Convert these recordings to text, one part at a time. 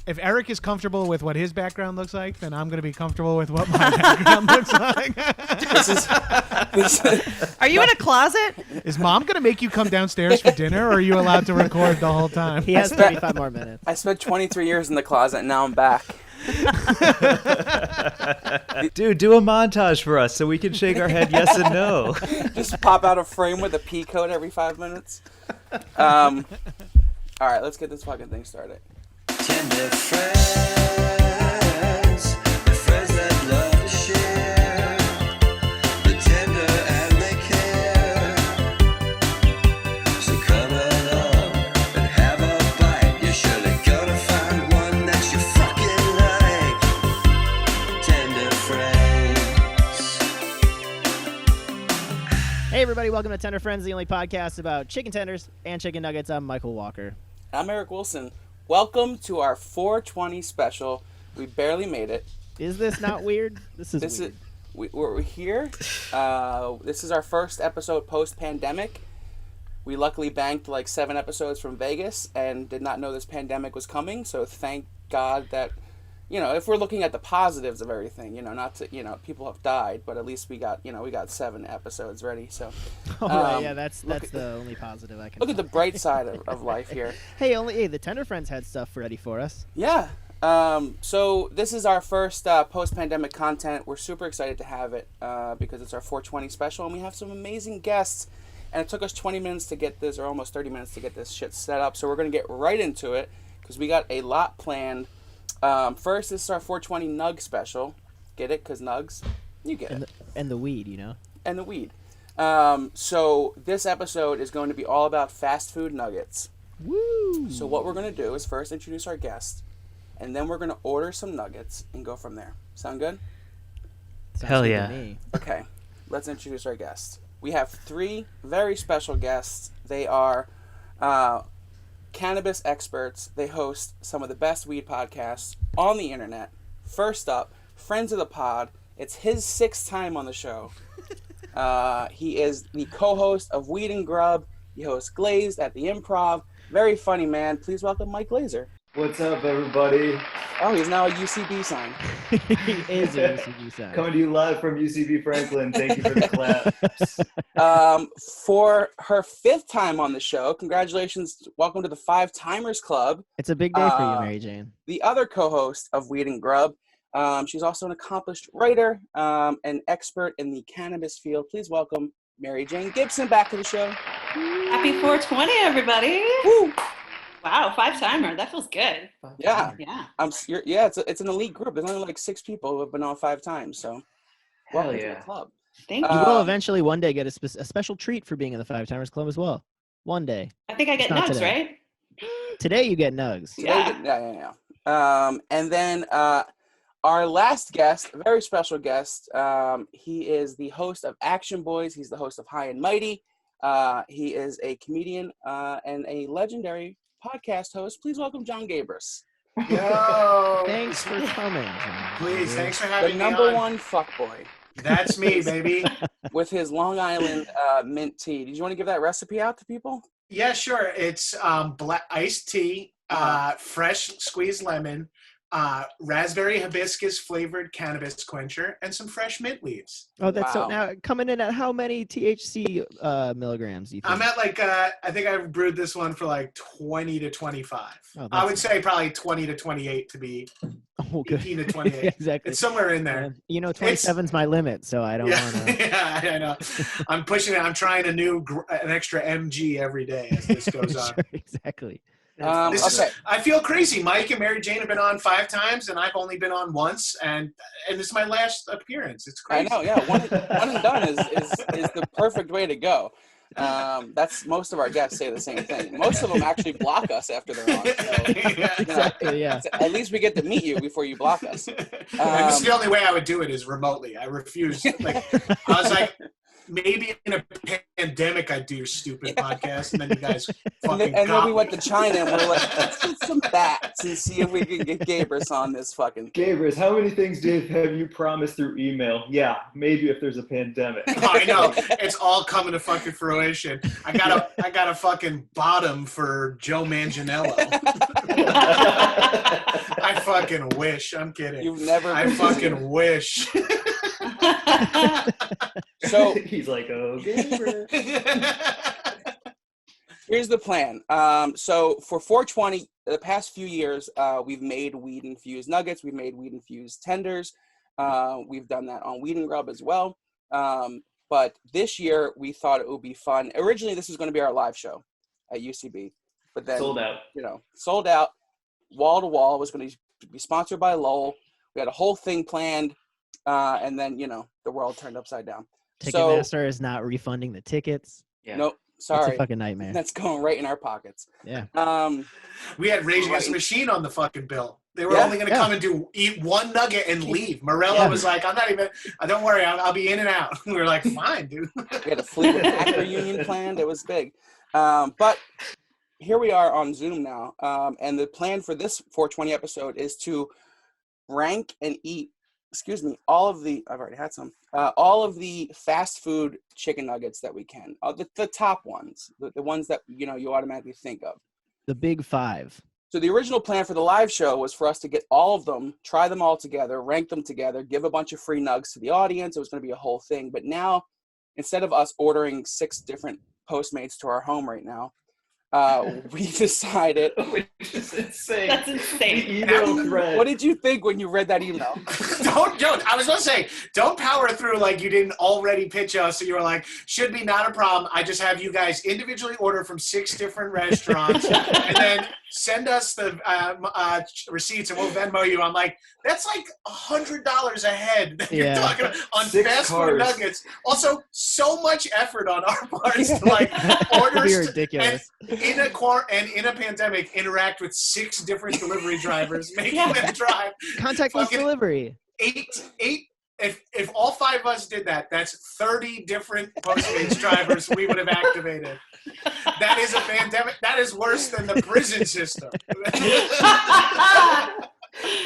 if Eric is comfortable with what his background looks like, then I'm going to be comfortable with what my background looks like. Are you in a closet? Is Mom going to make you come downstairs for dinner, or are you allowed to record the whole time? He has 35 more minutes. I spent 23 years in the closet, and now I'm back. Dude, do a montage for us so we can shake our head yes and no. Just pop out a frame with a P code every 5 minutes. All right, let's get this fucking thing started. Tender friends, the friends that love to share, the tender and they care. So come along and have a bite. You're surely gonna find one that you fucking like. Tender friends. Hey, everybody. Welcome to Tender Friends, the only podcast about chicken tenders and chicken nuggets. I'm Michael Walker. I'm Eric Wilson. Welcome to our 420 special. We barely made it. Is this not weird? This is weird. We're here. This is our first episode post-pandemic. We luckily banked like 7 episodes from Vegas and did not know this pandemic was coming. So thank God that, if we're looking at the positives of everything, not to, people have died, but at least we got 7 episodes ready. So, right, yeah, that's the only positive I can. Look at the bright side of life here. Hey, the Tender Friends had stuff ready for us. Yeah. So this is our first post-pandemic content. We're super excited to have it because it's our 420 special, and we have some amazing guests. And it took us 20 minutes to get this, or almost 30 minutes to get this shit set up. So we're going to get right into it because we got a lot planned. First, this is our 420 Nugg special. Get it? Because Nuggs? You get it. And the weed, And the weed. So this episode is going to be all about fast food nuggets. Woo! So what we're going to do is first introduce our guest, and then we're going to order some nuggets and go from there. Sound good? Sounds Hell good yeah. to me. Okay, let's introduce our guest. We have 3 very special guests. They are cannabis experts. They host some of the best weed podcasts on the internet. First up, friends of the pod. It's his 6th time on the show. He is the co-host of Weed and Grub. He hosts Glazed at the Improv. Very funny man. Please welcome Mike Glazer. What's up, everybody? Oh, he's now a UCB sign. He is a UCB sign. Coming to you live from UCB Franklin. Thank you for the claps. For her 5th time on the show, congratulations. Welcome to the 5-Timers Club. It's a big day for you, Mary Jane. The other co-host of Weed and Grub. She's also an accomplished writer, and expert in the cannabis field. Please welcome Mary Jane Gibson back to the show. Happy 420, everybody. Woo! Wow, 5-timer. That feels good. Yeah. Yeah. It's an elite group. There's only like 6 people who have been on 5 times. So welcome to the club. Thank You you. will eventually one day get a special treat for being in the 5-Timers Club as well. One day. I think I get It's not nugs, today. right? Today you get nugs. Yeah. And then our last guest, a very special guest, he is the host of Action Boys. He's the host of High and Mighty. He is a comedian and a legendary podcast host. Please welcome Jon Gabrus. Yo! Thanks for coming, John. Please, thanks for The having me number on. one fuckboy That's me, baby. with his Long Island mint tea. Did you want to give that recipe out to people? Yeah, sure. It's black iced tea, fresh squeezed lemon, raspberry hibiscus flavored cannabis quencher, and some fresh mint leaves. Oh, that's Wow. so now coming in at how many THC milligrams do you think? I'm at like I think I brewed this one for like 20 to 25. Oh, I would that's- say probably 20 to 28 to be Oh, good. 18 to 28. Exactly. It's somewhere in there. 27's my limit, so I don't Yeah, want to. yeah, I know. I'm pushing it. I'm trying an extra MG every day as this goes on. Sure, exactly. Okay. I feel crazy. Mike and Mary Jane have been on 5 times, and I've only been on once, and this is my last appearance. It's I crazy. know, yeah. One and done is the perfect way to go. That's most of our guests say the same thing. Most of them actually block us after they're on. So, Exactly, yeah. At least we get to meet you before you block us. And this is the only way I would do it is remotely. I refuse. I was like, maybe in a pandemic I'd do your stupid podcast, and then you guys fucking and then got we went me. to China and we're like, let's get some bats and see if we can get Gabrus on this fucking. Gabrus, how many things have you promised through email? Yeah, maybe if there's a pandemic. I know, it's all coming to fucking fruition. I got a fucking bottom for Joe Manganiello. I fucking wish. I'm kidding. You've never. I been to fucking Zoom. wish. So He's like, okay. here's the plan. So for 420, the past few years, we've made weed infused nuggets. We've made weed infused tenders. We've done that on Weed and Grub as well. But this year we thought it would be fun. Originally, this was going to be our live show at UCB, but then Sold out. sold out, wall to wall. It was going to be sponsored by Lowell. We had a whole thing planned, and then the world turned upside down. Ticketmaster is not refunding the tickets. Yeah. Nope, It's sorry, a fucking nightmare. that's going right in our pockets. Yeah. We had Rage Against the Right. Machine on the fucking bill. They were Yeah. only going to come and eat one nugget and leave. Morella was like, I'm not even, don't worry, I'll be in and out. We were like, fine, dude. We had a Fleetwood Mac reunion planned. It was big. But here we are on Zoom now. And the plan for this 420 episode is to rank and eat, all of the, I've already had some, all of the fast food chicken nuggets that we can. The top ones, the ones that, you automatically think of. The big five. So the original plan for the live show was for us to get all of them, try them all together, rank them together, give a bunch of free nugs to the audience. It was going to be a whole thing. But now, instead of us ordering 6 different Postmates to our home right now, we decided. Which is insane. That's The insane. email thread. What did you think when you read that email? I was going to say, don't power through like you didn't already pitch us. So you were like, should be not a problem. I just have you guys individually order from 6 different restaurants and then send us the receipts and we'll Venmo you. I'm like, that's like $100 a head that you're Yeah. talking about on 6 fast food cars. nuggets. Also, so much effort on our parts to like That'd be orders ridiculous. and in a pandemic interact with 6 different delivery drivers, making them drive Contactless fucking- delivery. eight. If all 5 of us did that, that's 30 different Postmates drivers we would have activated. That is a pandemic. That is worse than the prison system.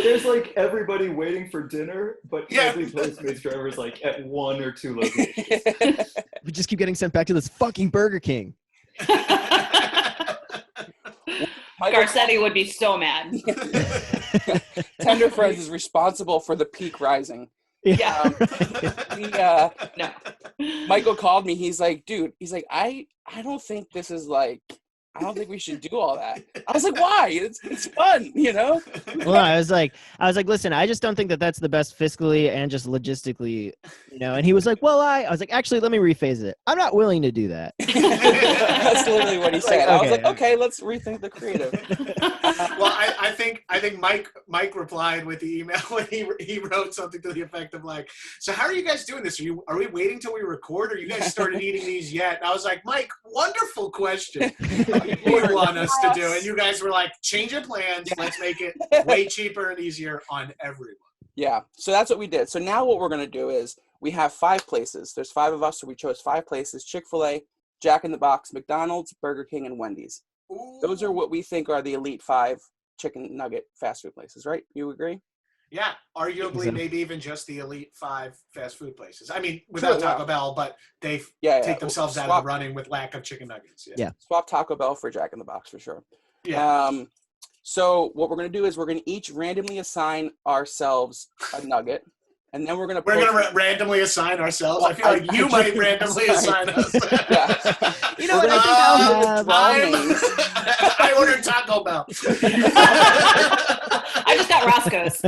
There's like everybody waiting for dinner, but Yeah. every Postmates driver is like at 1 or 2 locations. We just keep getting sent back to this fucking Burger King. Garcetti would be so mad. Tender Friends is responsible for the peak rising. Yeah. No. Michael called me. He's like, dude, I don't think this is like, I don't think we should do all that. I was like, why? It's fun, Well, I was like, listen, I just don't think that that's the best fiscally and just logistically, And he was like, well, I was like, actually, let me rephrase it. I'm not willing to do that. That's literally what he said. I was like, Okay. okay, let's rethink the creative. Well, I think Mike replied with the email when he wrote something to the effect of like, so how are you guys doing this? Are we waiting till we record, or you guys started eating these yet? And I was like, Mike, wonderful question. What do you want us to do? And you guys were like, change your plans. Let's make it way cheaper and easier on everyone. Yeah, so that's what we did. So now what we're going to do is we have 5 places. There's 5 of us, so we chose 5 places: Chick-fil-A, Jack in the Box, McDonald's, Burger King, and Wendy's. Those are what we think are the elite 5 chicken nugget fast food places, right? You agree? Yeah, arguably So- maybe even just the elite 5 fast food places. I mean, without Sure, Taco Bell, but they Yeah, take themselves out of the running with lack of chicken nuggets. Yeah. Swap Taco Bell for Jack in the Box for sure. Yeah. So what we're going to do is we're going to each randomly assign ourselves a nugget, and then we're going to randomly assign ourselves. I feel like you might randomly assign us. Yeah. You know what? I think I'll have. I ordered Taco Bell. I just got Roscoe's.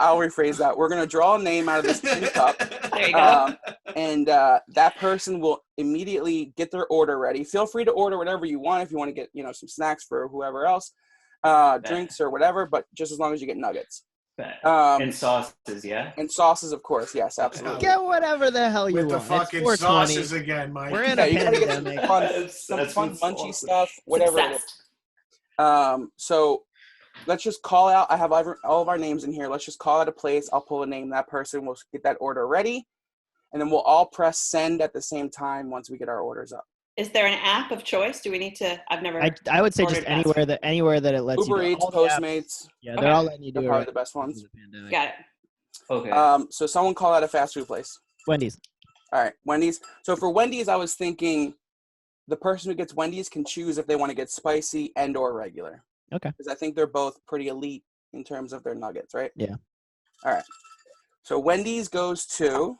I'll rephrase that. We're going to draw a name out of this tin cup. There you go. And that person will immediately get their order ready. Feel free to order whatever you want if you want to get, some snacks for whoever else, drinks or whatever, but just as long as you get nuggets. And sauces, yeah? And sauces, of course. Yes, absolutely. Get whatever the hell you With the want. fucking It's 420. sauces again, Mike. We're in Yeah, a you gotta get some pandemic. fun, some That's fun what's munchy awesome. stuff, whatever it is. Success. So let's just call out. I have all of our names in here. Let's just call out a place. I'll pull a name. That person will get that order ready, and then we'll all press send at the same time once we get our orders up. Is there an app of choice? Do we need to? I've never. I would say just ordered fast anywhere that it lets Uber you. Eats, All the apps- Postmates, Yeah, they're all letting you do they're it. probably Right the best ones. because of the pandemic. Got it. Okay. So someone call out a fast food place. Wendy's. All right, Wendy's. So for Wendy's, I was thinking the person who gets Wendy's can choose if they want to get spicy and or regular. Okay. Because I think they're both pretty elite in terms of their nuggets, right? Yeah. All right. So Wendy's goes to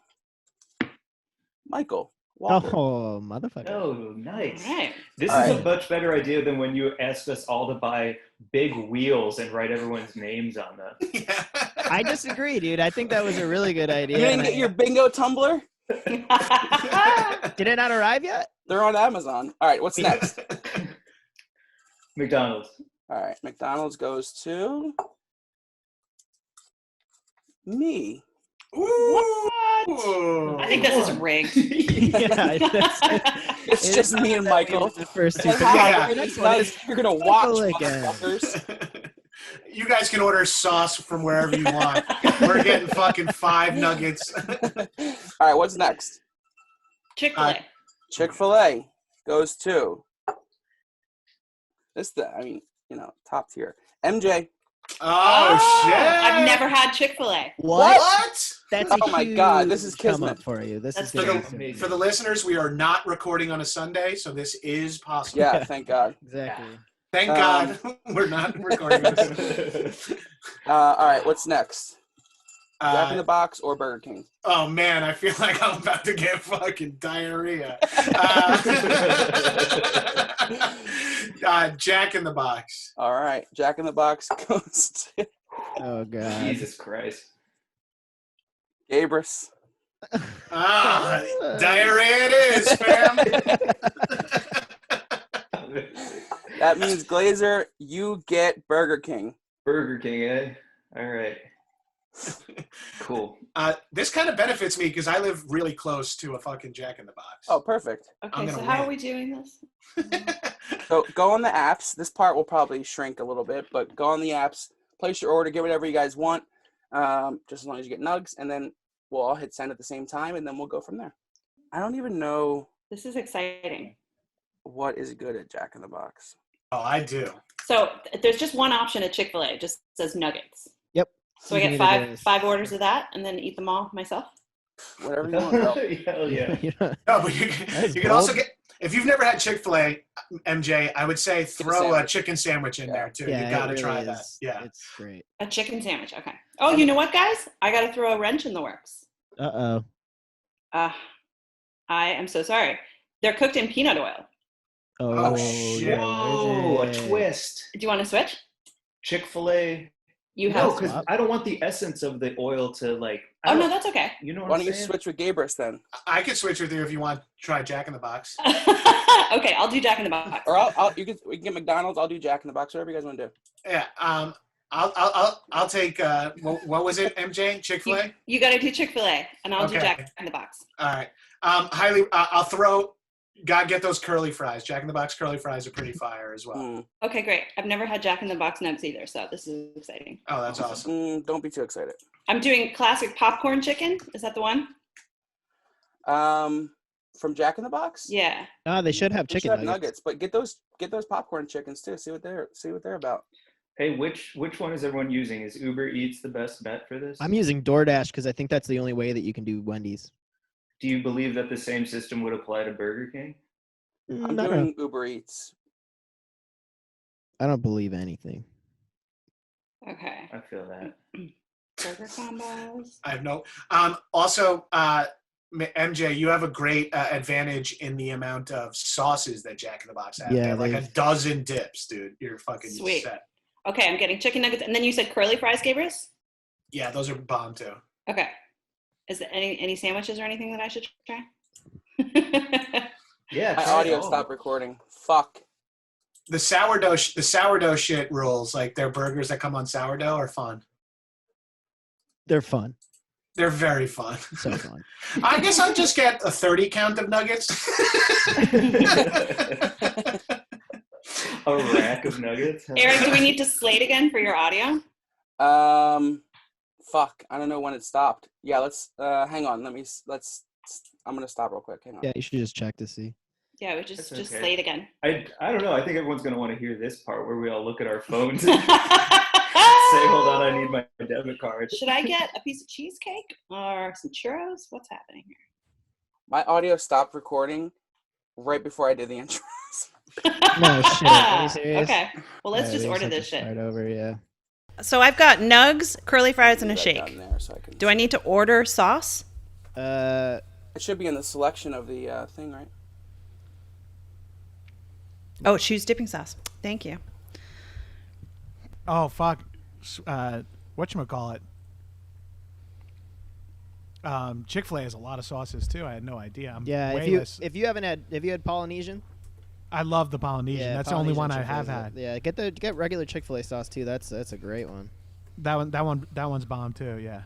Michael Walker. Oh, motherfucker. Oh, nice. All right. This All is right. a much better idea than when you asked us all to buy big wheels and write everyone's names on them. Yeah. I disagree, dude. I think that was a really good idea. You didn't and get your bingo tumbler? Did it not arrive yet? They're on Amazon. All right, what's next? McDonald's. All right, McDonald's goes to me. I think this is rigged. Yeah, It's just me and Michael. The first two. And Yeah. the next one is you're gonna watch again. motherfuckers. You guys can order sauce from wherever you want. We're getting fucking 5 nuggets. All right, what's next? Chick-fil-A. Chick-fil-A goes to top tier. MJ. Oh, shit. I've never had Chick-fil-A. What? That's Oh my God, this huge is come up kismet. for you. This That's is gonna For be the, for the listeners, we are not recording on a Sunday, so this is possible. Yeah, thank God. exactly. Thank God we're not recording on a Sunday. All right, what's next? Jack in the Uh, Box or Burger King? oh, man, I feel like I'm about to get fucking diarrhea. Jack in the Box. All right, Jack in the Box goes to Oh god. Jesus Christ. Gabrus. Diarrhea it is, fam. That means Glazer, you get Burger King. Burger King, eh? All right. Cool. This kind of benefits me because I live really close to a fucking Jack in the Box. Oh, perfect. Okay, gonna so how win. are we doing this? So go on the apps. This part will probably shrink a little bit, but go on the apps, place your order, get whatever you guys want, just as long as you get nugs, and then we'll all hit send at the same time, and then we'll go from there. I don't even know This is exciting. what is good at Jack in the Box. Oh, I do. So there's just one option at Chick-fil-A. It just says nuggets. Yep. So I You get can either do five orders of that and then eat them all myself? Whatever you want, bro. Hell yeah. You know, No, but you is can also bold. get, if you've never had Chick-fil-A, MJ, I would say throw a sandwich. chicken sandwich in Yeah. there too. yeah, You got to it really try is. that. Yeah. It's great. A chicken sandwich. Okay. Oh, you know what, guys? I got to throw a wrench in the works. Uh-oh. I am so sorry. They're cooked in peanut oil. Oh, shit. Whoa, a is it? twist. Do you want to switch? Chick-fil-A. You No, have. because I don't want the essence of the oil to like. I Oh, no, don't- that's okay. You know what Why I'm don't you saying? switch with Gabrus then? I could switch with you if you want to try Jack in the Box. Okay, I'll do Jack in the Box. Or we can get McDonald's. I'll do Jack in the Box. Whatever you guys want to do. Yeah. I'll take what was it, MJ? Chick-fil-A? You got to do Chick-fil-A, and I'll do Okay. Jack in the Box. All right. Gotta get those curly fries. Jack in the Box curly fries are pretty fire as well. Mm, Okay, great. I've never had Jack in the Box nugs either, so this is exciting. Oh, that's awesome. don't be too excited. I'm doing classic popcorn chicken. Is that the one? From Jack in the Box. Yeah. Oh, they should have They should chicken have nuggets. but get those popcorn chickens too. See what they're about. Hey, which one is everyone using? Is Uber Eats the best bet for this? I'm using DoorDash because I think that's the only way that you can do Wendy's. Do you believe that the same system would apply to Burger King? I'm I don't know. doing Uber Eats. I don't believe anything. Okay. I feel that. Burger combos. I have no. Also, MJ, you have a great advantage in the amount of sauces that Jack in the Box has. Yeah, They have like a they've- dozen dips, dude. You're fucking Sweet. set. Okay, I'm getting chicken nuggets. And then you said curly fries, Gabrus? Yeah, those are bomb too. Okay. Is there any sandwiches or anything that I should try? Yeah. My try it audio all. stopped recording. Fuck. The sourdough shit rules. Like their burgers that come on sourdough are fun. They're fun. They're very fun. So fun. I guess I'll just get a 30 count of nuggets. A rack of nuggets. Eric, do we need to slate again for your audio? Fuck. I don't know when it stopped. Yeah. Let's. Hang on. I'm gonna stop real quick. Hang on. Yeah, you should just check to see. Yeah, we just That's okay. slate again. I don't know. I think everyone's gonna want to hear this part where we all look at our phones and say, "Hold on, I need my debit card." Should I get a piece of cheesecake or some churros? What's happening here? My audio stopped recording right before I did the intro. No shit. Are you serious? Okay. Well, let's Yeah, just we order have to this shit. Start over, yeah. So I've got nugs, curly fries, and a Leave that shake. down there so I can- Do I need to order sauce? It should be in the selection of the thing, right? Oh, choose dipping sauce. Thank you. Oh fuck. Whatchamacallit? Chick-fil-A has a lot of sauces too. I had no idea. I'm Yeah, way less. if you had Polynesian? I love the Polynesian. Yeah, That's the only one I Polynesian have Chick-fil-A. had. Yeah, get regular Chick-fil-A sauce too. That's a great one. That one's bomb too. Yeah.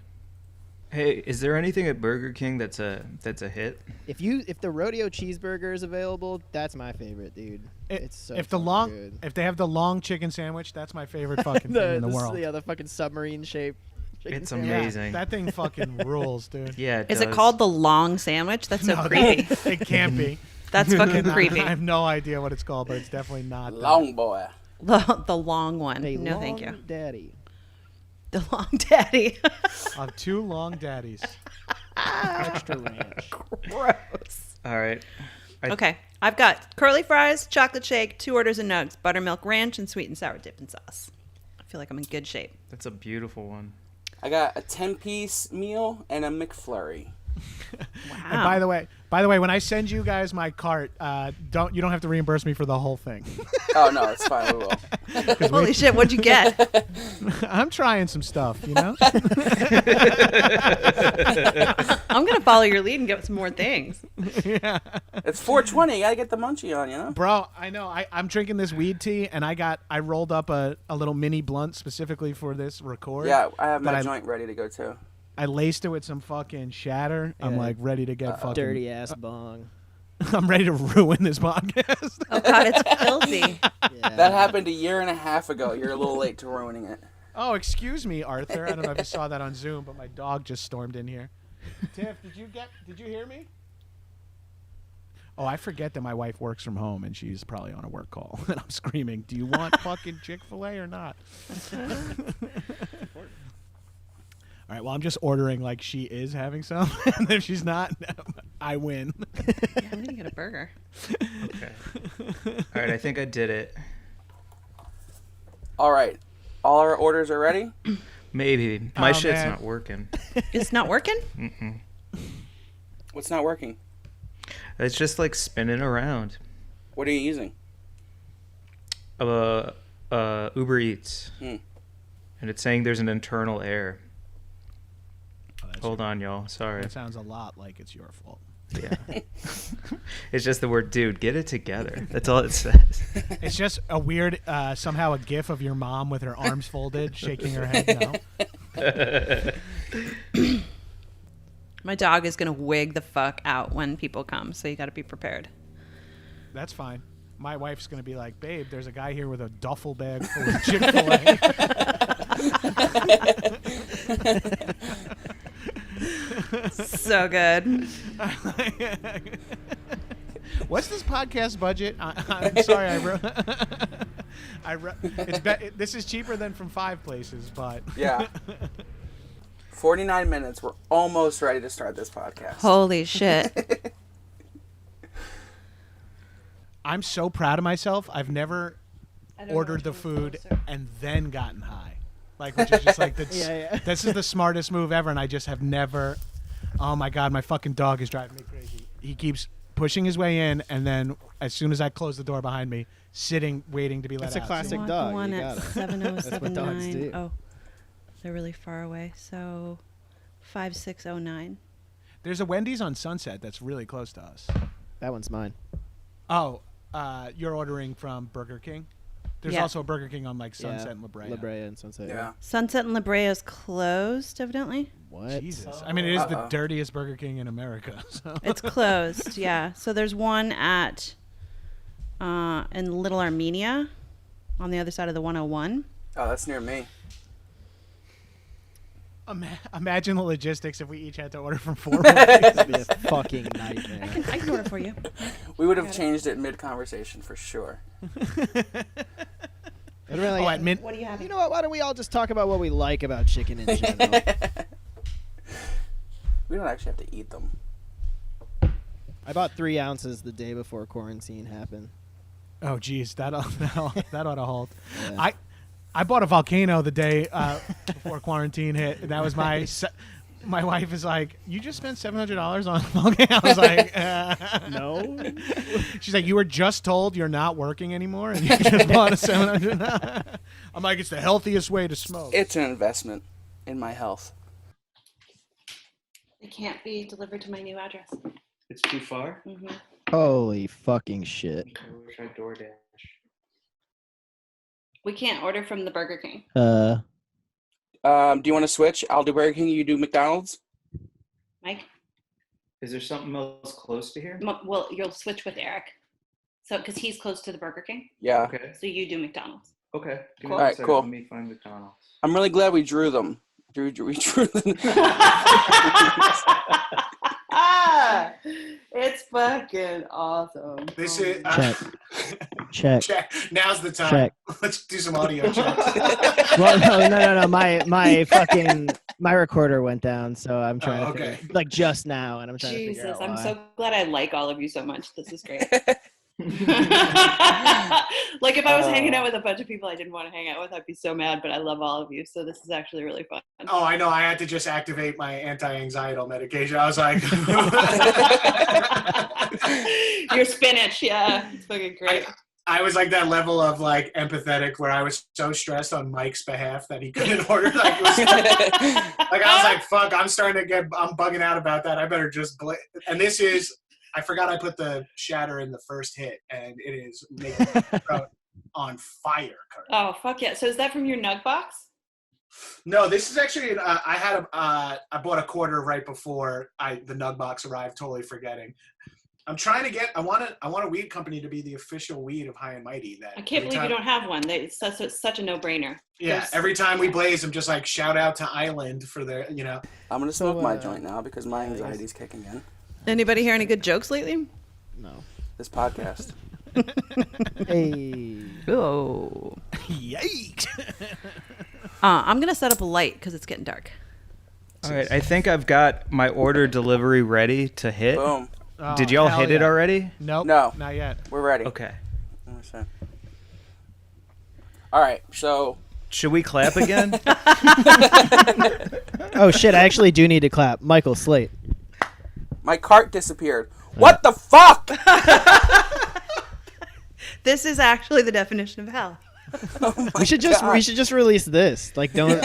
Hey, is there anything at Burger King that's a hit? If the rodeo cheeseburger is available, that's my favorite, dude. It's so if good. if they have the long chicken sandwich, that's my favorite fucking thing in the world. Yeah, the fucking submarine shape. It's sandwich. amazing. That thing fucking rules, dude. Yeah, it Is it does. called the long sandwich? That's so No, creepy. It can't be. That's fucking I creepy. have no idea what it's called, but it's definitely not. Long boy. The long one. A No, long thank you. daddy. The long daddy. Of two long daddies. Extra ranch. Gross. All right. Okay. I've got curly fries, chocolate shake, 2 orders of nugs, buttermilk ranch, and sweet and sour dipping sauce. I feel like I'm in good shape. That's a beautiful one. I got a 10-piece meal and a McFlurry. Wow. And by the way, when I send you guys my cart, you don't have to reimburse me for the whole thing. Oh no, it's fine. We will. Holy shit, what'd you get? I'm trying some stuff, you know. I'm going to follow your lead and get some more things. Yeah. It's 420. You gotta get the munchie on, you know. Bro, I know. I'm drinking this weed tea, and I rolled up a little mini blunt specifically for this record. Yeah, I have But my I- joint ready to go too. I laced it with some fucking shatter. I'm Yeah. like ready to get fucking Dirty ass bong. I'm ready to ruin this podcast. Oh, God, it's filthy. Yeah. That happened a year and a half ago. You're a little late to ruining it. Oh, excuse me, Arthur. I don't know if you saw that on Zoom, but my dog just stormed in here. Tiff, did you hear me? Oh, I forget that my wife works from home and she's probably on a work call. And I'm screaming, do you want fucking Chick-fil-A or not? All right, well, I'm just ordering like she is having some. And if she's not, I win. Yeah, I'm going to get a burger. Okay. All right, I think I did it. All right, all our orders are ready. Maybe. My Oh, shit's man. not working. It's not working? Mm-mm. What's not working? It's just like spinning around. What are you using? Uber Eats. Hmm. And it's saying there's an internal error. Oh, that's Hold on, y'all. Sorry. That sounds a lot like it's your fault. Yeah. It's just the word, dude, get it together. That's all it says. It's just a weird, somehow a gif of your mom with her arms folded, shaking her head no. My dog is going to wig the fuck out when people come, so you got to be prepared. That's fine. My wife's going to be like, babe, there's a guy here with a duffel bag full of Chick-fil-A. So good. What's this podcast budget? I'm sorry, this is cheaper than from 5 places, but Yeah. 49 minutes. We're almost ready to start this podcast. Holy shit. I'm so proud of myself. I've never ordered the food and then gotten high. Like, which is just like, this is the smartest move ever, and I just have never. Oh my God, my fucking dog is driving me crazy. He keeps pushing his way in, and then as soon as I close the door behind me, sitting, waiting to be let That's a out. classic Want dog. the one You at got it. 7079. do. Oh, they're really far away. So 5609. There's a Wendy's on Sunset that's really close to us. That one's mine. Oh, you're ordering from Burger King? There's Yeah. also a Burger King on like Sunset and La Brea. La Brea and Sunset. Yeah. Sunset and La Brea is closed, evidently. What? Jesus. I mean, it is the Uh-oh. dirtiest Burger King in America. So. It's closed, yeah. So there's one at in Little Armenia on the other side of the 101. Oh, that's near me. Imagine the logistics if we each had to order from 4 That'd be a fucking nightmare. I can order for you. We would have changed it mid-conversation for sure. I'd really- Oh, at mint. What do you have? You know what? Why don't we all just talk about what we like about chicken in general? We don't actually have to eat them. I bought 3 ounces the day before quarantine happened. Oh, geez, that ought to halt. Yeah. I bought a volcano the day before quarantine hit. And that was my wife is like, you just spent $700 on a volcano. I was like, No. She's like, you were just told you're not working anymore, and you just bought a $700. I'm like, it's the healthiest way to smoke. It's an investment in my health. It can't be delivered to my new address. It's too far. Mm-hmm. Holy fucking shit. I wish I DoorDash. We can't order from the Burger King. Do you want to switch? I'll do Burger King. You do McDonald's. Mike? Is there something else close to here? Well, you'll switch with Eric. So, because he's close to the Burger King. Yeah. Okay. So you do McDonald's. Okay. Give me Cool. one Alright, second. cool. Let me find McDonald's. I'm really glad we drew them. We drew them. It's fucking awesome. This is Check. Now's the time. Check. Let's do some audio checks. Well, no. My recorder went down, so I'm trying to okay. figure, like just now, and I'm trying to Jesus, figure out I'm why. so glad I like all of you so much. This is great. Like if I was hanging out with a bunch of people I didn't want to hang out with, I'd be so mad, but I love all of you, so this is actually really fun. Oh, I know. I had to just activate my anti-anxietal medication. I was like, Your spinach, yeah, it's fucking great. I was like that level of like empathetic where I was so stressed on Mike's behalf that he couldn't order. Like, I was like, fuck, I'm bugging out about that. I better just and this is, I forgot I put the shatter in the first hit, and it is making my throat on fire currently. Oh fuck yeah! So is that from your Nugg box? No, this is actually I bought a quarter right before the Nugg box arrived, totally forgetting. I'm trying to get. I want a weed company to be the official weed of High and Mighty. That I can't believe you don't have one. It's such a no-brainer. Yeah, every time we blaze, I'm just like, shout out to Island for their, I'm gonna smoke my joint now because my anxiety's kicking in. Anybody hear any good jokes lately? No. This podcast. Hey. Oh. Yikes! I'm gonna set up a light because it's getting dark. All right, I think I've got my order delivery ready to hit. Boom. Oh, Did y'all hell hit it yeah. already? Nope. No. Not yet. We're ready. Okay. Let me see. All right, so Should we clap again? Oh shit! I actually do need to clap. Michael Slate. my cart disappeared. What the fuck? This is actually the definition of hell. We should just release this. Like don't do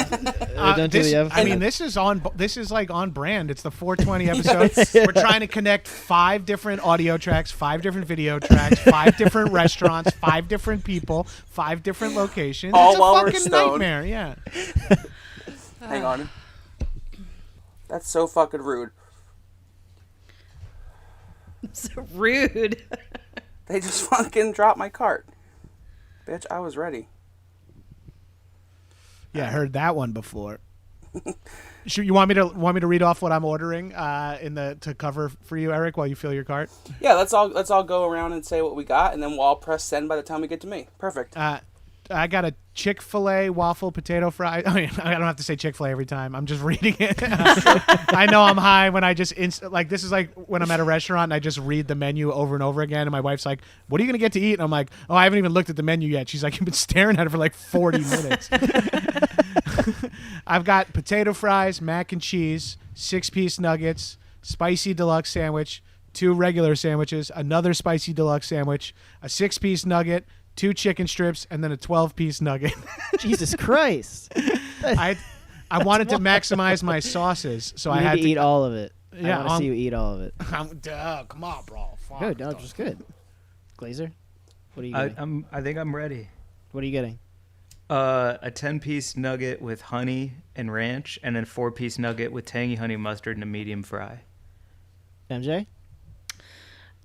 This, the episode. I mean, this is like on brand. It's the 420 episode. We're trying to connect 5 different audio tracks, 5 different video tracks, 5 different restaurants, 5 different people, 5 different locations. All it's a while we're fucking stoned. nightmare. Yeah. Hang on. That's so fucking rude. So rude. They just fucking dropped my cart. Bitch, I was ready. Yeah, I heard that one before. You want me to read off what I'm ordering to cover for you, Eric, while you fill your cart? Yeah, let's all go around and say what we got, and then we'll all press send by the time we get to me. Perfect. I got a Chick-fil-A waffle potato fry. I mean, I don't have to say Chick-fil-A every time. I'm just reading it. I know I'm high when I just like this is like when I'm at a restaurant and I just read the menu over and over again. And my wife's like, "What are you gonna get to eat?" And I'm like, "Oh, I haven't even looked at the menu yet." She's like, "You've been staring at it for like 40 minutes." I've got potato fries, mac and cheese, 6-piece nuggets, spicy deluxe sandwich, 2 regular sandwiches, another spicy deluxe sandwich, a 6-piece nugget, 2 chicken strips, and then a 12-piece nugget. Jesus Christ! I wanted to maximize my sauces, so You I need had to eat all of it. Yeah, I want to see you eat all of it. Come on, bro. Fuck. Good, no, just good. Glazer, what are you getting? I think I'm ready. What are you getting? A 10-piece nugget with honey and ranch, and then 4-piece nugget with tangy honey mustard and a medium fry. MJ?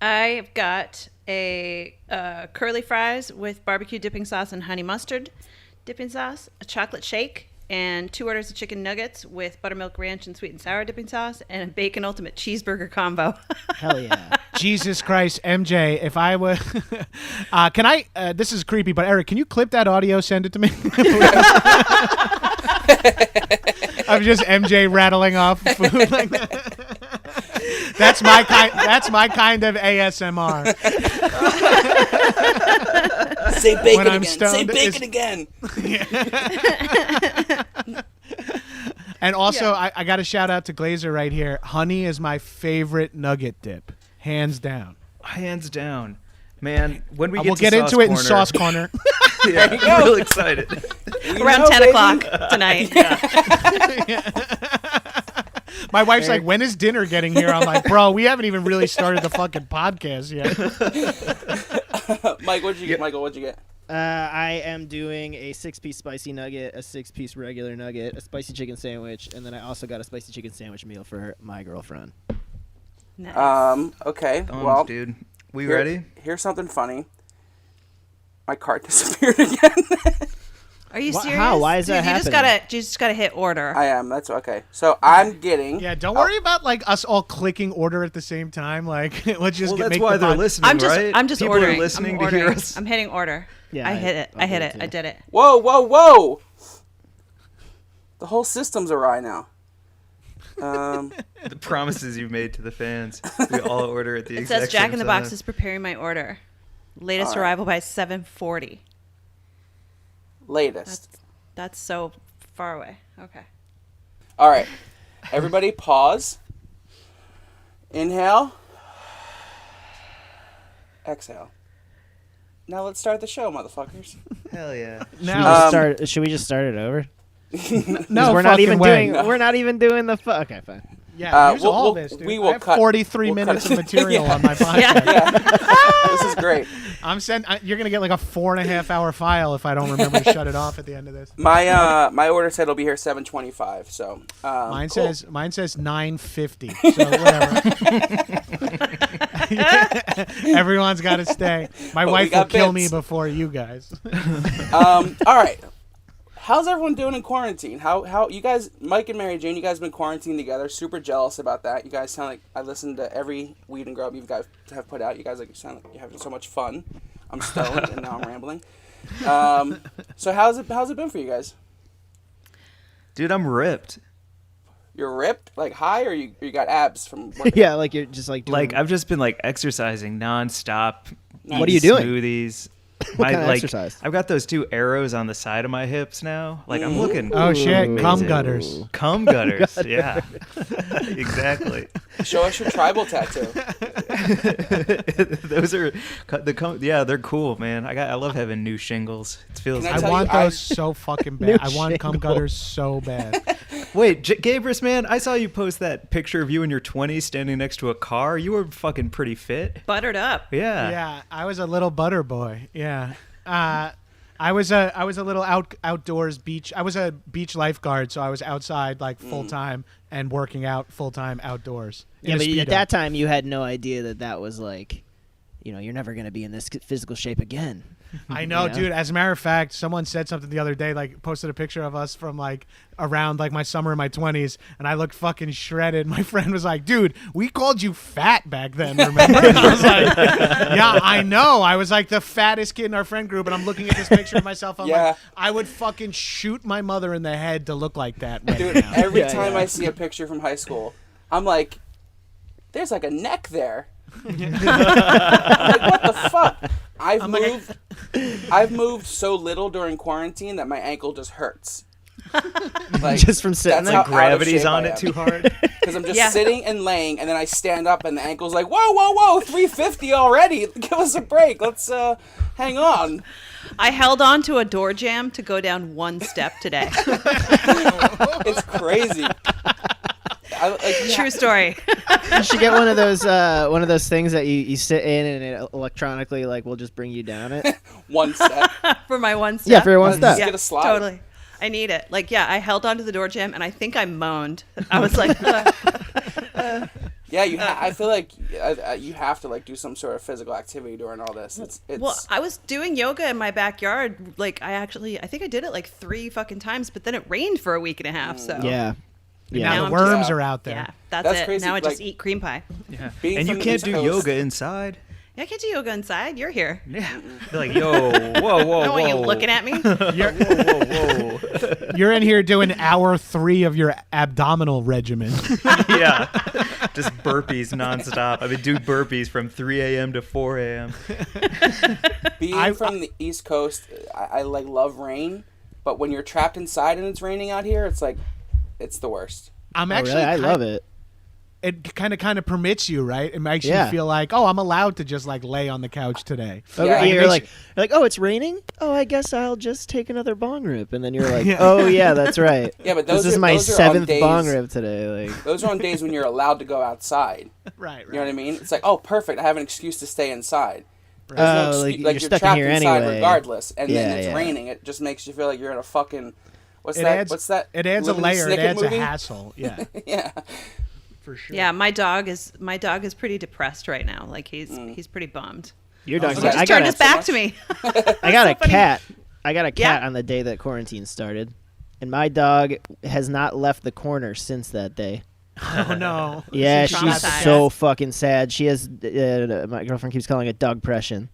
I've got a curly fries with barbecue dipping sauce and honey mustard dipping sauce, a chocolate shake, and 2 orders of chicken nuggets with buttermilk ranch and sweet and sour dipping sauce, and a bacon ultimate cheeseburger combo. Hell yeah! Jesus Christ, MJ, if I were... can I... this is creepy, but Eric, can you clip that audio, send it to me? I'm just MJ rattling off food like that. That's my kind. That's my kind of ASMR. Say bacon When I'm again. Say stoned bacon again. And also, I got to shout out to Glazer right here. Honey is my favorite nugget dip, hands down. Hands down. Man, when we We'll to get sauce into it in corner, Sauce Corner. Yeah, I'm real excited. Around 10 o'clock tonight. My wife's like, when is dinner getting here? I'm like, bro, we haven't even really started the fucking podcast yet. Mike, what'd you get? Michael, what'd you get? I am doing a 6-piece spicy nugget, a 6-piece regular nugget, a spicy chicken sandwich, and then I also got a spicy chicken sandwich meal for my girlfriend. Nice. Okay. Thumbs, Well, dude. We ready? Here's something funny. My cart disappeared again. Are you serious? How? Why is that You happening? just gotta hit order. I am. That's okay. So I'm getting. Yeah, don't worry about like us all clicking order at the same time. Like, let's just Well, get that's make why the they're pod- listening, I'm just right? I'm just People ordering. are listening I'm to ordering. hear us. I'm hitting order. Yeah, I hit it. I'll I hit do it. too. I did it. Whoa, whoa, whoa! The whole system's awry now. The promises you made to the fans. We all order at the It exact says Jack same in the time. Box is preparing my order. Latest All right. arrival by 7:40. Latest. That's so far away. Okay. All right. Everybody pause. Inhale. Exhale. Now let's start the show, motherfuckers. Hell yeah. now. Should we just start it over? No, we're not fucking even way. doing. We're not even doing the. Okay, fine. Yeah, use we'll- all we'll- this, dude. we I will have cut- 43 we'll cut minutes it. of material Yeah. on my podcast. Yeah. This is great. You're gonna get like a 4.5 hour file if I don't remember to shut it off at the end of this. My order said it'll be here 7:25. So Mine cool. says 9:50. So whatever. Everyone's got to stay. My But we wife will got kill bits. me before you guys. All right. How's everyone doing in quarantine? How you guys, Mike and Mary Jane, you guys been quarantined together? Super jealous about that. You guys sound like I listened to every Weed and Grub you guys have put out. You guys sound like you're having so much fun. I'm stoned and now I'm rambling. So how's it been for you guys? Dude, I'm ripped. You're ripped, like high, or you got abs from working? Yeah, like you're just like. Doing, Like, I've just been, like, exercising nonstop. What are you doing? Smoothies. What kind of exercise? I've got those 2 arrows on the side of my hips now. Like, I'm looking. Oh shit, amazing. cum gutters. Cum gutters, yeah. Exactly. Show us your tribal tattoo. Those are yeah, they're cool, man. I love having new shingles. It feels Can I tell want you, those so fucking New bad. I want cum shingle. gutters so bad. Wait, Gabrus, man, I saw you post that picture of you in your 20s standing next to a car. You were fucking pretty fit. Buttered up. Yeah. Yeah, I was a little butter boy. Yeah. I was a little outdoors beach. I was a beach lifeguard, so I was outside like full time and working out full time outdoors. in Yeah, a but Speedo. at that time you had no idea that was like, you're never gonna be in this physical shape again. I know, Yeah. dude. As a matter of fact, someone said something the other day, like posted a picture of us from like around like my summer in my 20s, and I looked fucking shredded. My friend was like, dude, we called you fat back then, remember? And I was like, yeah, I know. I was like the fattest kid in our friend group, and I'm looking at this picture of myself. I'm Yeah. like, I would fucking shoot my mother in the head to look like that right Dude, now. every Yeah, time yeah. I see a picture from high school, I'm like, there's like a neck there. I'm like, what the fuck? I've moved so little during quarantine that my ankle just hurts. Like, Just from sitting that's there. how Gravity's on it too hard. Because I'm just Yeah. sitting and laying, and then I stand up, and the ankle's like, whoa, 350 already. Give us a break. Let's hang on. I held on to a door jamb to go down 1 step today. It's crazy. True story. You should get one of those things that you sit in and it electronically like will just bring you down it. One step. For my 1 step. Yeah, for your one Just step. get a slide. Totally. I need it. Like, yeah, I held onto the door jamb, and I think I moaned. I was like, Yeah, I feel like you have to like do some sort of physical activity during all this. It's well, I was doing yoga in my backyard. Like, I think I did it like 3 fucking times, but then it rained for a week and a half. So Yeah. Yeah. Now Now the I'm worms just- are out there. yeah, that's That's it. crazy, Now I just like- eat cream pie. Yeah. Being And you from the can't East do Coast- yoga inside. Yeah, I can't do yoga inside. You're here. Yeah. You're like, yo, whoa. I don't want you looking at me. Whoa. You're in here doing hour 3 of your abdominal regimen. Yeah. Just burpees nonstop. I've been doing burpees from 3 a.m. to 4 a.m. Being from the East Coast, I like love rain, but when you're trapped inside and it's raining out here, it's like, it's the worst. I'm Oh, actually. really? I love it. It kind of permits you, right? It makes Yeah. you feel like, oh, I'm allowed to just like lay on the couch today. Okay, Yeah, you're it like, makes oh, it's raining. Oh, I guess I'll just take another bong rip, and then you're like, Yeah. oh yeah, that's right. Yeah, but This those is are- my those are on 7th days- bong rip today. Like, Those are on days when you're allowed to go outside. Right. You know what I mean? It's like, oh, perfect. I have an excuse to stay inside. oh, There's no like, excu- you're you're stuck in trapped here inside anyway. regardless, and then Yeah, it's yeah. raining. It just makes you feel like you're in a fucking what's It that? adds, What's that? It adds a Lemony layer. It Snicket adds movie? a hassle. Yeah, Yeah. for sure. Yeah, my dog is pretty depressed right now. Like he's pretty bummed. Your dog's He like, just I turned got his back to me. I got a so funny. cat. I got a cat Yeah. on the day that quarantine started, and my dog has not left the corner since that day. Oh no. Yeah, She's she's traumatized. so fucking sad. She has my girlfriend keeps calling it dog pression,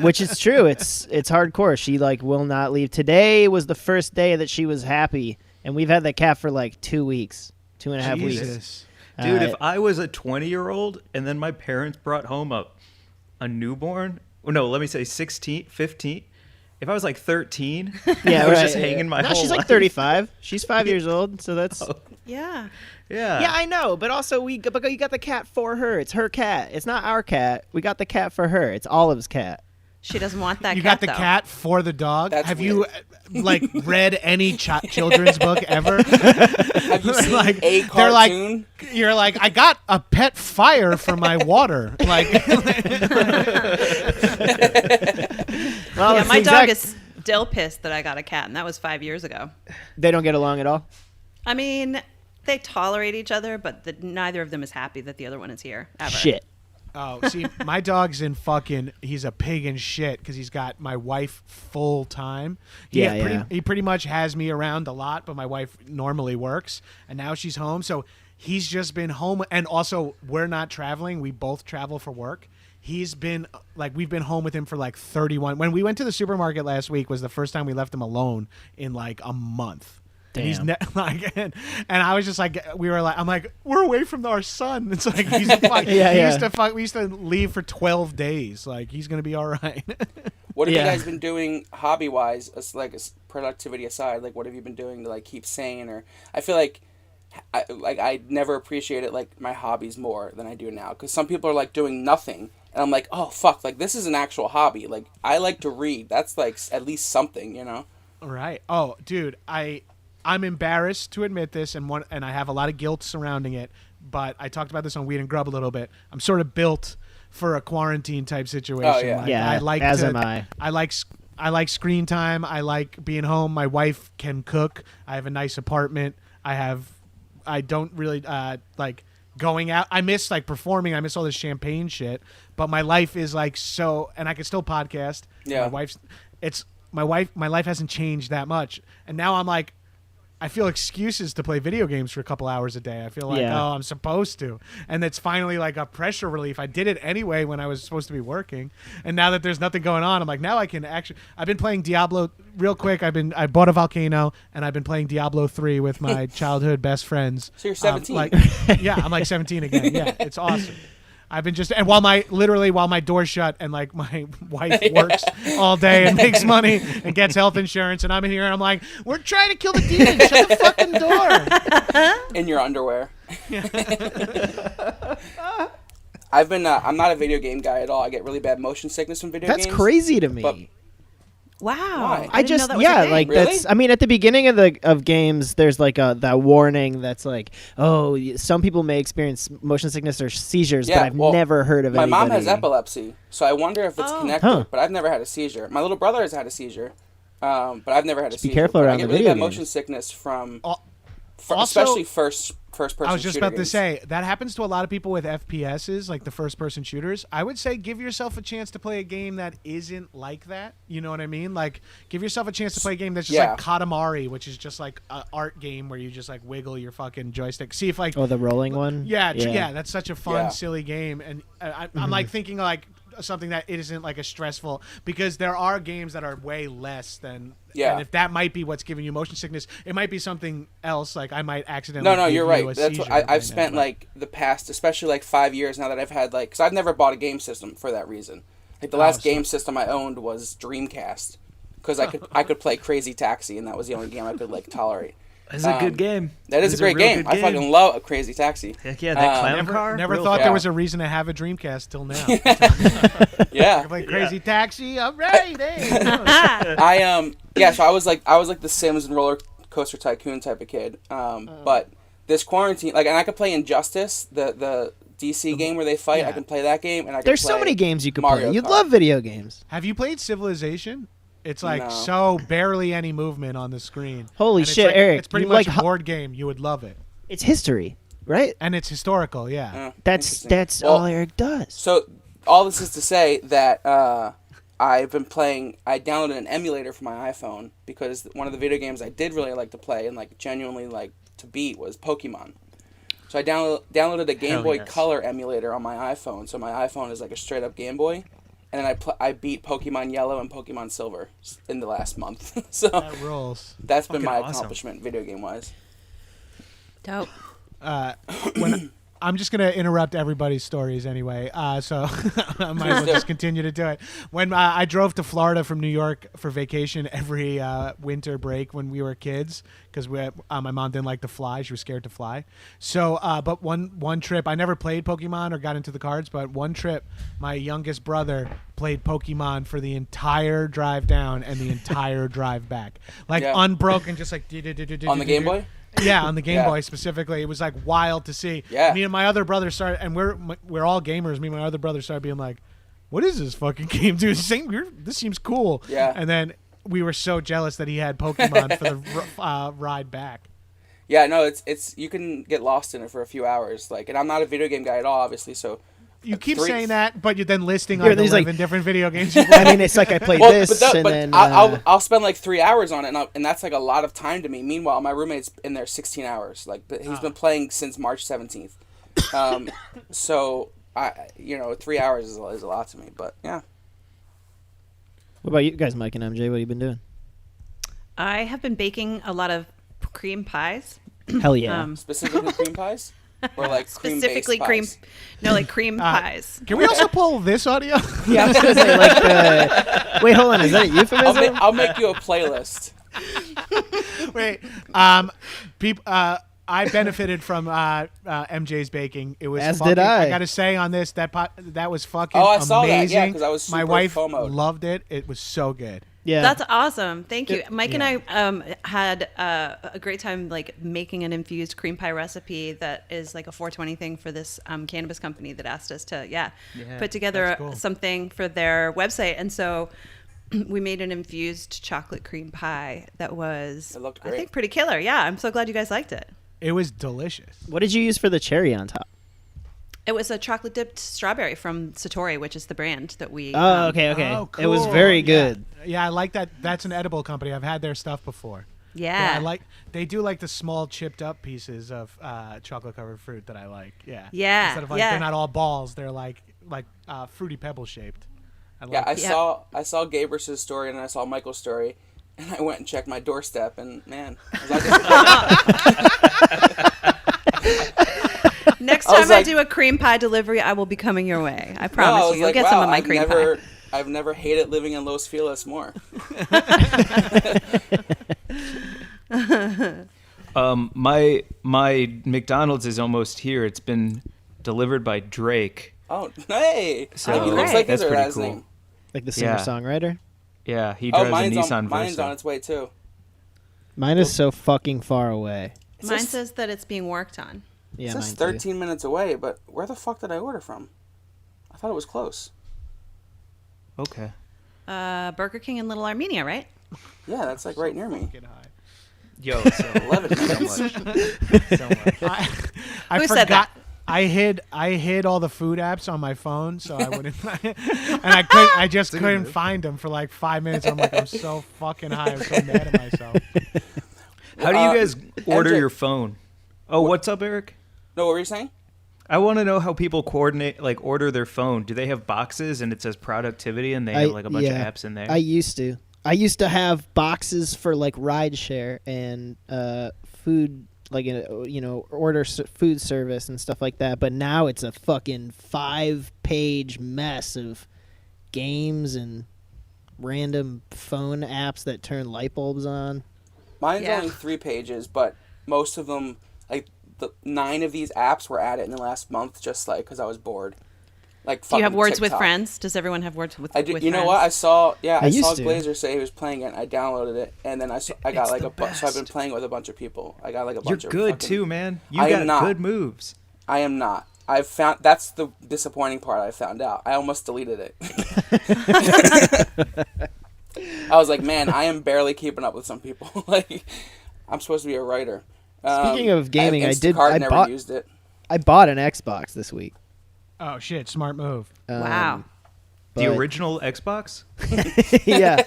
which is true. It's hardcore. She like will not leave. Today was the first day that she was happy, and we've had that cat for like 2 weeks, 2.5 weeks. Jesus. Dude, Uh, if I was a 20-year-old and then my parents brought home a newborn, oh, no, let me say 16, 15. If I was like 13, yeah, I was right, just hanging my no, whole she's like life. 35. She's 5 years old, so that's. Yeah. Yeah. Yeah, I know, but also but you got the cat for her. It's her cat. It's not our cat. We got the cat for her. It's Olive's cat. She doesn't want that You cat got the though. cat for the dog. That's Have weird. you like read any children's book ever? Have you seen Like, a they're like- cartoon? You're like, I got a pet fire for my water. Like, Well, Yeah, it's my the dog exact- is still pissed that I got a cat, and that was 5 years ago. They don't get along at all. I mean, they tolerate each other, but neither of them is happy that the other one is here ever. Shit. oh, see, my dog's in fucking. He's a pig in shit because he's got my wife full time. Yeah. He pretty much has me around a lot, but my wife normally works, and now she's home, so he's just been home. And also, we're not traveling. We both travel for work. He's been like we've been home with him for like 31. When we went to the supermarket last week was the first time we left him alone in like a month. And he's Damn. like, and I was just like, I'm like, we're away from our son. It's like he's a fuck. Yeah, he yeah. used to we used to leave for 12 days. Like he's gonna be all right. What have Yeah. you guys been doing hobby wise, productivity aside? Like, what have you been doing to like keep sane? Or I feel like I never appreciated like my hobbies more than I do now. Because some people are like doing nothing, and I'm like, oh fuck, like this is an actual hobby. Like I like to read. That's like at least something, you know. Right. Oh, dude, I'm embarrassed to admit this, and I have a lot of guilt surrounding it. But I talked about this on Weed and Grub a little bit. I'm sort of built for a quarantine type situation. Oh, yeah. Like, Yeah, I like as to, am I. I like screen time. I like being home. My wife can cook. I have a nice apartment. I don't really like going out. I miss like performing. I miss all this champagne shit. But my life is like so, and I can still podcast. Yeah. My life hasn't changed that much. And now I'm like, I feel excuses to play video games for a couple hours a day. I feel like, Yeah. oh, I'm supposed to. And it's finally like a pressure relief. I did it anyway when I was supposed to be working. And now that there's nothing going on, I'm like, now I can actually. I've been playing Diablo real quick. I bought a Volcano, and I've been playing Diablo 3 with my childhood best friends. So you're 17. Yeah, I'm like 17 again. Yeah, it's awesome. I've been just, and while my door's shut and like my wife works all day and makes money and gets health insurance, and I'm in here and I'm like, we're trying to kill the demon. Shut the fucking door. In your underwear. I've been. I'm not a video game guy at all. I get really bad motion sickness from video That's games. crazy to me. but- Wow. Why? I didn't know that was a thing. like Really? that's. I mean, at the beginning of games, there's like that warning that's like, oh, some people may experience motion sickness or seizures, Yeah, but I've well, never heard of My anybody. mom has epilepsy, so I wonder if it's Oh. connected. Huh. But I've never had a seizure. My little brother has had a seizure, but I've never had a Just be seizure. careful But around I get the really video bad motion games. sickness from, Also- especially first person. I was just shooter about to games. say that happens to a lot of people with FPSs, like the first person shooters. I would say give yourself a chance to play a game that isn't like that. You know what I mean? Like give yourself a chance to play a game that's just Yeah. like Katamari, which is just like an art game where you just like wiggle your fucking joystick. See if like Oh, the rolling one. yeah, that's such a fun, Yeah. silly game. And I'm like thinking like something that it isn't like a stressful, because there are games that are way less than. Yeah. And if that might be what's giving you motion sickness, it might be something else. Like I might accidentally. No, give you're you right. a That's what seizure I've spent like the past, especially like 5 years now that I've had because I've never bought a game system for that reason. Like the last game system I owned was Dreamcast, because I could play Crazy Taxi, and that was the only game I could like tolerate. It's a good game. That is a great real game. good I fucking love a Crazy Taxi. Heck yeah, that clown Never, car. never Real thought fun. there was a reason to have a Dreamcast till now. Yeah. Like Crazy Taxi, I'm ready. So I was like the Sims and Roller Coaster Tycoon type of kid. But this quarantine, and I could play Injustice, the DC game where they fight. Yeah. I can play that game, and I can There's play so many games you could Mario play. You'd Kart. love video games. Have you played Civilization? It's like No. so barely any movement on the screen. Holy And it's shit, like- Eric! It's pretty you much like a board game. You would love it, it's history, right? and it's historical. Yeah. That's Interesting. all Well, Eric does. So all this is to say that I've been playing. I downloaded an emulator for my iPhone because one of the video games I did really like to play and like genuinely like to beat was Pokemon. So I downloaded a Game Boy yes. Color emulator on my iPhone. So my iPhone is like a straight up Game Boy, and then I beat Pokemon Yellow and Pokemon Silver in the last month. So That rules. that's been Fucking my awesome. accomplishment video game wise. Dope. When I'm just gonna interrupt everybody's stories anyway, so I might as well just continue to do it. When I drove to Florida from New York for vacation every winter break when we were kids, because my mom didn't like to fly; she was scared to fly. So, but one trip, I never played Pokemon or got into the cards, but one trip, my youngest brother played Pokemon for the entire drive down and the entire drive back, like Yeah. unbroken, just like On the Game Boy? Yeah, on the Game Yeah. Boy specifically. It was like wild to see. Yeah. Me and my other brother started, and we're all gamers. Me and my other brother started being like, "What is this fucking game, dude? This seems cool." Yeah. And then we were so jealous that he had Pokemon for the ride back. Yeah, no, it's you can get lost in it for a few hours. And I'm not a video game guy at all, obviously. So You keep 3 saying that, but you're then listing Yeah, like there's 11 like- different video games. I mean, it's like I played this, and then I'll spend like 3 hours on it, and that's like a lot of time to me. Meanwhile, my roommate's in there 16 hours. He's been playing since March 17th. So 3 hours is a lot to me. But yeah, what about you guys, Mike and MJ? What have you been doing? I have been baking a lot of cream pies. Hell yeah! specifically cream pies or like Specifically cream-based pies? cream pies. Can we also pull this audio? Yeah, I was gonna say like. Wait, hold on. Is that a euphemism? I'll make you a playlist. Wait, I benefited from MJ's baking. It was As fucking, did I. I gotta say on this that was fucking Oh, I saw that, amazing. yeah, 'cause I was my super wife FOMO'd. loved it. It was so good. Yeah, That's awesome. Thank you. It- Mike yeah. and I had a great time making an infused cream pie recipe that is like a 420 thing for this cannabis company that asked us to put together That's cool. something for their website. And so we made an infused chocolate cream pie that was It looked I great. think pretty killer. Yeah, I'm so glad you guys liked it. It was delicious. What did you use for the cherry on top? It was a chocolate dipped strawberry from Satori, which is the brand that we Oh, okay. Oh, It was cool. very Yeah. good. Yeah, I like that. That's an edible company. I've had their stuff before. Yeah. They do like the small chipped up pieces of chocolate covered fruit that I like. Yeah. Yeah, Instead of like yeah. they're not all balls, they're like fruity pebble shaped. Yeah, I it. saw Gabrus's story and I saw Michael's story, and I went and checked my doorstep, and man, I was like, Next I was time I like- do a cream pie delivery, I will be coming your way. I no, promise I you. was You'll like, get wow, some of my cream pie. I've never hated living in Los Feliz more. My McDonald's is almost here. It's been delivered by Drake. Oh, hey! So Oh, He looks great. like that's his or pretty his cool. name. Like the Yeah. singer-songwriter. Yeah, he Oh, drives a Nissan mine's Versa. on its way too. Mine is so fucking far away. It Mine says- says that it's being worked on. Yeah, It mine says too. 13 minutes away, but where the fuck did I order from? I thought it was close. Okay. Burger King in Little Armenia, right? Yeah, that's like right near me. Fucking high. Yo, so 11 minutes. so much. I Who forgot. said that? I hid all the food apps on my phone so I wouldn't, and I just couldn't find them for like 5 minutes. I'm like, I'm so fucking high. I'm so mad at myself. How do you guys order MJ your phone? Oh, what's up, Eric? No, what were you saying? I want to know how people coordinate, like order their phone. Do they have boxes and it says productivity and they have like a bunch of apps in there? I used to have boxes for like rideshare and food, like order food service and stuff like that. But now it's a fucking 5-page mess of games and random phone apps that turn light bulbs on. Mine's only 3 pages, but most of them, like 9 of these apps were added in the last month, just like because I was bored. Like, Do you have words TikTok. with friends? Does everyone have words with? I do. With You know friends? what? I saw used to. Glazer say he was playing it. I downloaded it, and then I got It's like the a bunch. So I've been best. playing with a bunch of people. I got like a You're bunch of. good fucking, too, man. You I got am not. good moves. I am not. I've found that's the disappointing part. I found out. I almost deleted it. I was like, man, I am barely keeping up with some people. Like, I'm supposed to be a writer. Speaking of gaming, I used it. I bought an Xbox this week. Oh shit! Smart move. Wow. The but- original Xbox? yeah.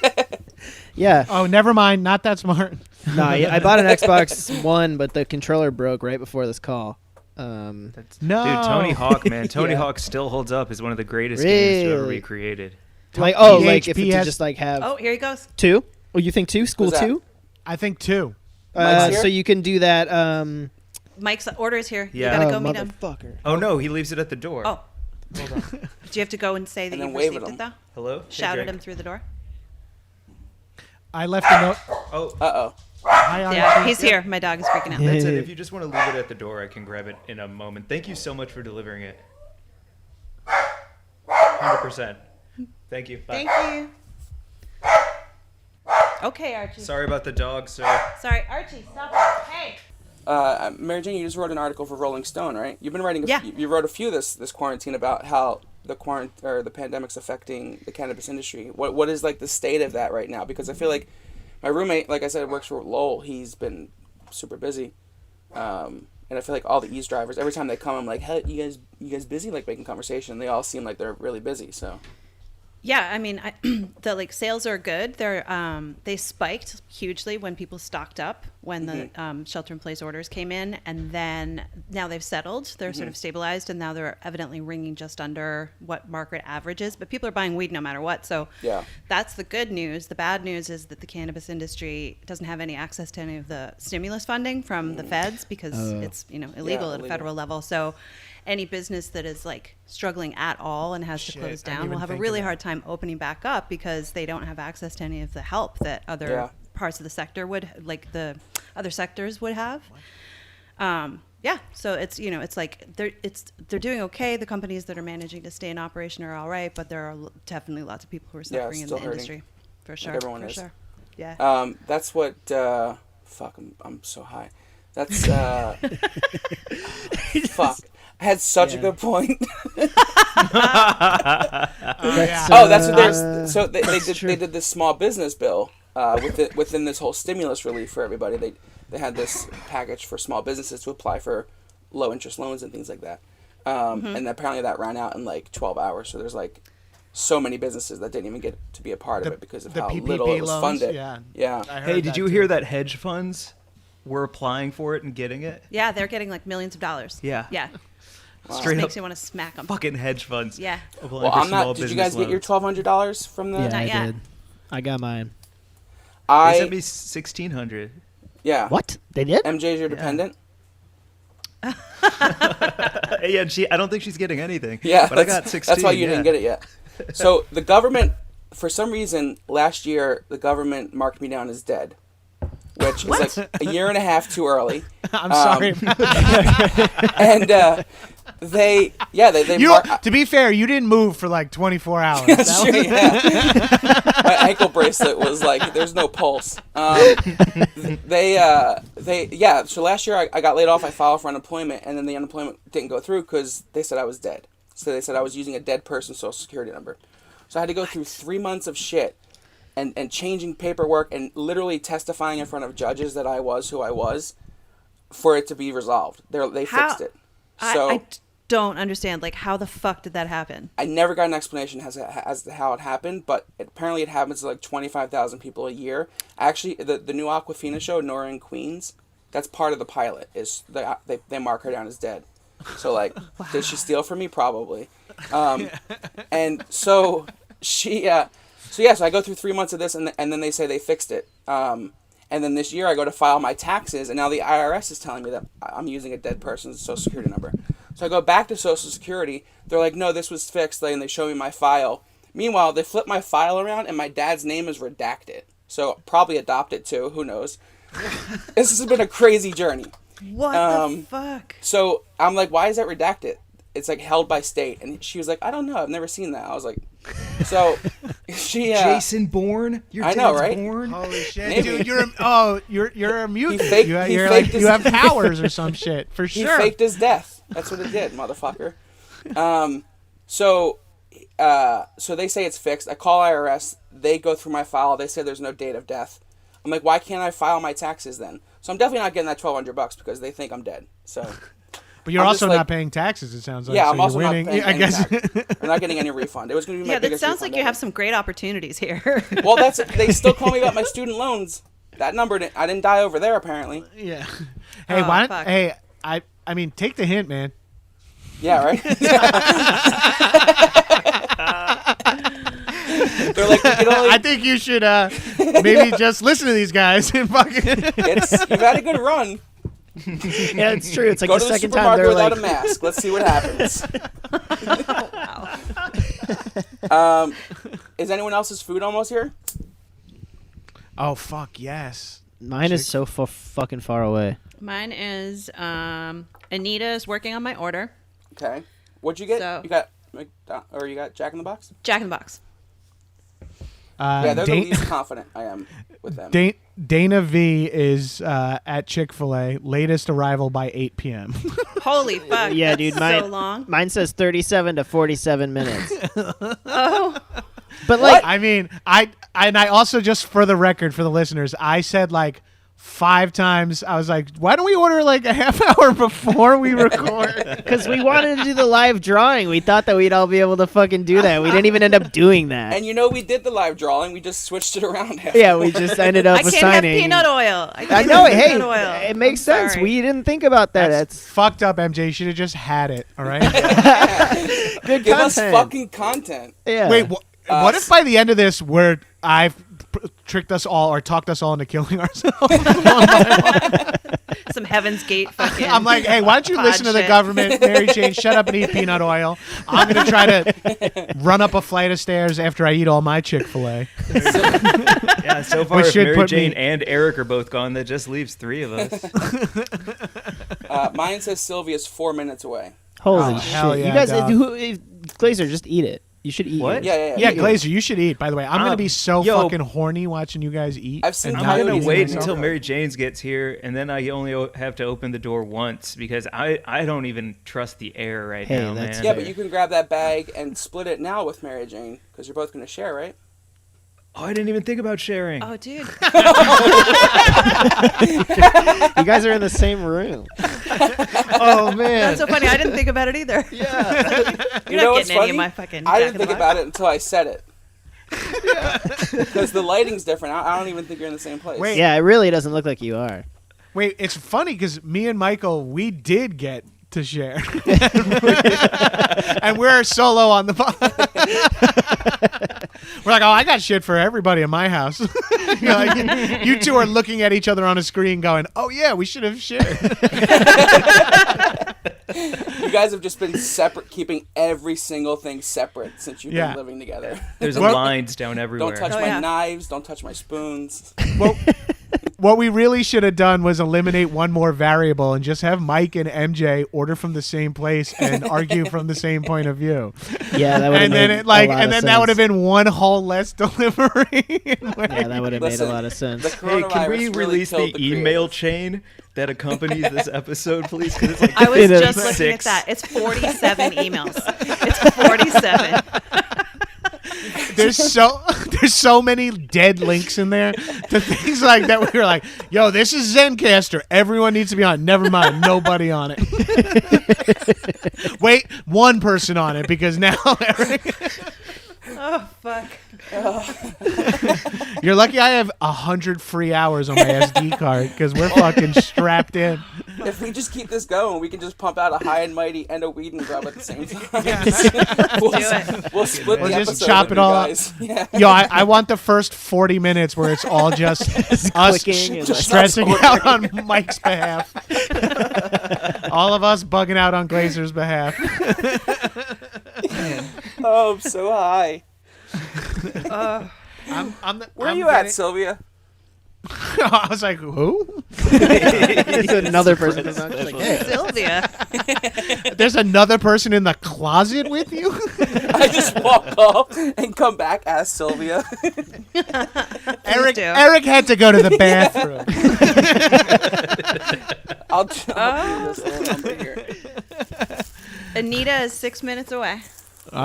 Yeah. Oh, never mind. Not that smart. No, I bought an Xbox One, but the controller broke right before this call. No. Dude, Tony Hawk, man. Tony Yeah. Hawk still holds up as one of the greatest games to ever Really? be created. Like, like if PHP it to has- just like have Oh, here he goes. 2? Oh, you think 2? School Who's that? 2? I think 2. Mike's here? So you can do that. Mike's order is here. Yeah. You gotta Oh, go meet him. motherfucker. Oh, no, he leaves it at the door. Oh. Do you have to go and say that And then you've wave received at it though? him. Hello? Hey, Shout at Drake. him through the door. I left a note. Oh, Uh-oh. Hi, Yeah, Archie. he's here. My dog is freaking out. that's it. If you just want to leave it at the door, I can grab it in a moment. Thank you so much for delivering it. 100%. Thank you. Bye. Thank you. Okay, Archie. Sorry about the dog, sir. Sorry, Archie, stop it. Hey. Mary Jane, you just wrote an article for Rolling Stone, right? You've been writing. Yeah. You wrote a few this quarantine about how the the pandemic's affecting the cannabis industry. What is like the state of that right now? Because I feel like my roommate, like I said, works for Lowell. He's been super busy, and I feel like all the eavesdroppers, every time they come, I'm like, hey, you guys busy? Like making conversation. They all seem like they're really busy. So. Yeah, I mean, the like sales are good. They spiked hugely when people stocked up when the shelter-in-place orders came in, and then now they've settled. They're sort of stabilized, and now they're evidently ringing just under what market average is. But people are buying weed no matter what, so Yeah. that's the good news. The bad news is that the cannabis industry doesn't have any access to any of the stimulus funding from the feds because it's illegal at a federal level. So any business that is like struggling at all and has to Shit, close I didn't down will even have a think of really that. hard time opening back up because they don't have access to any of the help that other parts of the sector would, like the other sectors would have. Yeah, so it's like they're doing okay. The companies that are managing to stay in operation are all right, but there are definitely lots of people who are suffering in the still hurting. industry, for sure. everyone for is. sure. Yeah. That's what. Fuck, I'm so high. That's. Fuck. I had such a good point. Yeah. Oh, that's what there's. Uh, So they did. true. They did this small business bill within this whole stimulus relief for everybody. They had this package for small businesses to apply for low interest loans and things like that. And apparently that ran out in like 12 hours. So there's like so many businesses that didn't even get to be a part of it because of the how PPP little it was loans, funded. yeah. I heard Hey, did that you too. hear that hedge funds were applying for it and getting it? Yeah, they're getting like millions of dollars. Yeah. Yeah. Straight Makes up you want to smack them. fucking hedge funds. Yeah. Applying Well, for I'm small not. Did you business guys get your loans. $1,200 from the? Yeah, Not I yet. did. I got mine. They sent I me 1,600. yeah. What? They did? MJ's your dependent. Yeah, I don't think she's getting anything. Yeah, but I got 16. That's why you didn't get it yet. So the government, for some reason, last year the government marked me down as dead, which is like a year and a half too early. I'm sorry. And they You, mark. to be fair, you didn't move for like 24 hours. That's That true, was- yeah. My ankle bracelet was like, there's no pulse. So last year I got laid off. I filed for unemployment, and then the unemployment didn't go through because they said I was dead. So they said I was using a dead person's social security number. So I had to go through 3 months of shit and changing paperwork and literally testifying in front of judges that I was who I was for it to be resolved. They fixed it. So I don't understand. Like, how the fuck did that happen? I never got an explanation as to how it happened, but apparently it happens to like 25,000 people a year. Actually, the new Aquafina show, Nora in Queens, that's part of the pilot. Is they mark her down as dead. So like, did she steal from me? Probably. And so she, so I go through 3 months of this, and then they say they fixed it. And then this year I go to file my taxes, and now the IRS is telling me that I'm using a dead person's social security number. So I go back to Social Security. They're like, no, this was fixed, and they show me my file. Meanwhile, they flip my file around, and my dad's name is redacted. So probably adopted too. Who knows? This has been a crazy journey. What the fuck? So I'm like, why is that redacted? It's like held by state. And she was like, I don't know. I've never seen that. I was like, so she. Jason Bourne? Your I dad's know, right? Bourne? Holy shit, Maybe. dude! You're a mutant. faked- he faked you have powers or some shit for He sure. faked his death. That's what it did, motherfucker. So they say it's fixed. I call IRS. They go through my file. They say there's no date of death. I'm like, why can't I file my taxes then? So I'm definitely not getting that $1,200 because they think I'm dead. So. But you're I'm also just like- not paying taxes. It sounds like. Yeah, so I'm you're also winning. not paying I guess. I'm not getting any refund. It was going to be my Yeah, that biggest sounds like refund you ever. have some great opportunities here. Well, they still call me about my student loans. That number, I didn't die over there apparently. Yeah. Hey, Oh, why don't? fuck. Hey, I mean, take the hint, man. Yeah, right. They're like, you can only, I think you should maybe just listen to these guys and fucking. you've had a good run. Yeah, it's true. It's like Go the to the second time supermarket they're without like, a mask. Let's see what happens. Wow. Is anyone else's food almost here? Oh fuck yes. mine is so fucking far away. Mine is Anita is working on my order. Okay. What'd you get? So- You got you got Jack in the Box? Jack in the Box. Yeah, they're the Dan- least confident I am with them. Dana V is at Chick-fil-A. Latest arrival by 8 p.m. Holy fuck. Yeah, dude. That's so long. Mine says 37 to 47 minutes. Oh. But like, I mean, I also, just for the record, for the listeners, I said like 5 times. I was like, why don't we order like a half hour before we record? because we wanted to do the live drawing, we thought that we'd all be able to fucking do that. We didn't even end up doing that. And we did the live drawing. We just switched it around. Yeah, we just ended up I can't have assigning. peanut oil. I know. have Hey, peanut oil. it makes I'm sense. sorry. We didn't think about that. That's fucked up, MJ. You should have just had it. All right. good Give us content. fucking content. Yeah. Wait, what if by the end of this, I've tricked us all or talked us all into killing ourselves? Some Heaven's Gate fucking. I'm like, hey, why don't you pod listen to the shit. government? Mary Jane, shut up and eat peanut oil. I'm going to try to run up a flight of stairs after I eat all my Chick-fil-A. Yeah, so far, Which if should Mary put Jane me- and Eric are both gone, that just leaves 3 of us. Mine says Sylvia's 4 minutes away. Holy Oh, shit! hell yeah, you guys, dog. Glazer, just eat it. You should eat. What? yours. Yeah. Yeah, Glazer, you should eat, by the way. I'm going to be so yo. fucking horny watching you guys eat. I've seen and I'm not gonna eating wait myself. until Mary Jane's gets here, and then I only have to open the door once because I don't even trust the air right Hey, now, that's man. Yeah, but you can grab that bag and split it now with Mary Jane because you're both going to share, right? Oh, I didn't even think about sharing. Oh, dude. You guys are in the same room. Oh man. That's so funny. I didn't think about it either. Yeah. You're not getting any of my fucking. I Jack didn't in the think Box. about it until I said it. Because the lighting's different. I don't even think you're in the same place. Wait. Yeah, it really doesn't look like you are. Wait, it's funny because me and Michael, we did get to share. And we're solo on the We're like, oh, I got shit for everybody in my house. You two are looking at each other on a screen going, oh, yeah, we should have shared. You guys have just been separate, keeping every single thing separate since you've Yeah. been living together. There's Well- lines down everywhere. Don't touch Oh, my yeah. knives. Don't touch my spoons. Well, what we really should have done was eliminate one more variable and just have Mike and MJ order from the same place and argue from the same point of view. Yeah, that would have And made then it like, a lot and of then that would have sense. been one whole less delivery. Yeah, that would have made Listen, a lot of sense. The Hey, coronavirus can we really release killed the email creative. chain that accompanies this episode, please? Because it's like I was It is. just looking at 56. that. It's 47 emails. It's 47. there's so many dead links in there to things like that. We were like, yo, this is Zencaster. Everyone needs to be on it. Never mind, nobody on it. Wait, one person on it because now Oh, fuck. you're lucky I have 100 free hours on my SD card because we're fucking strapped in. If we just keep this going, we can just pump out a high and mighty and a weed and grub at the same time. we'll, Do it. we'll split We'll the just episode chop with it you all up. guys. Yeah. Yo, I want the first 40 minutes where it's all just us clicking and, like, stressing out on Mike's behalf. All of us bugging out on Glazer's behalf. Oh, I'm so high. Where are you at, Sylvia? I was like, who? Another person. Is like, hey. Sylvia. There's another person in the closet with you? I just walk off and come back as Sylvia. Eric do. had to go to the bathroom. I'll do this little number here. Anita is 6 minutes away. This one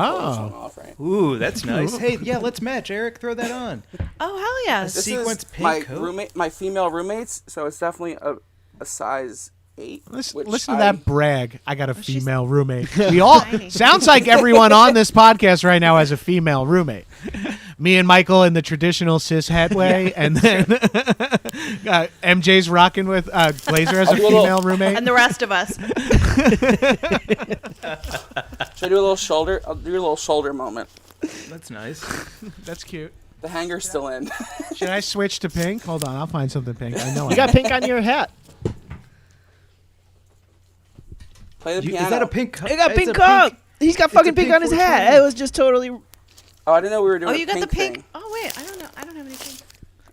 Oh. off, right? Ooh, that's nice. Hey, yeah, let's match, Eric. Throw that on. Oh, hell yes. This Sequence is pink my coat? roommate, my female roommates, so it's definitely a size 8. Listen which to I- that brag. I got a she's female roommate. We all tiny. sounds like everyone on this podcast right now has a female roommate. Me and Michael in the traditional cis het way, and then MJ's rocking with Glazer as a female roommate. And the rest of us. Should I do a little shoulder? I'll do a little shoulder moment. That's nice. That's cute. The hanger's still in. Should I switch to pink? Hold on, I'll find something pink. I know You got pink on your hat. Play the piano. Is that a pink coat? He got It's pink a coat. He's got fucking pink pink on his hat. 420. It was just totally. Oh, I didn't know we were doing. Oh, you got the pink. thing. Oh, wait. I don't know. I don't have any pink.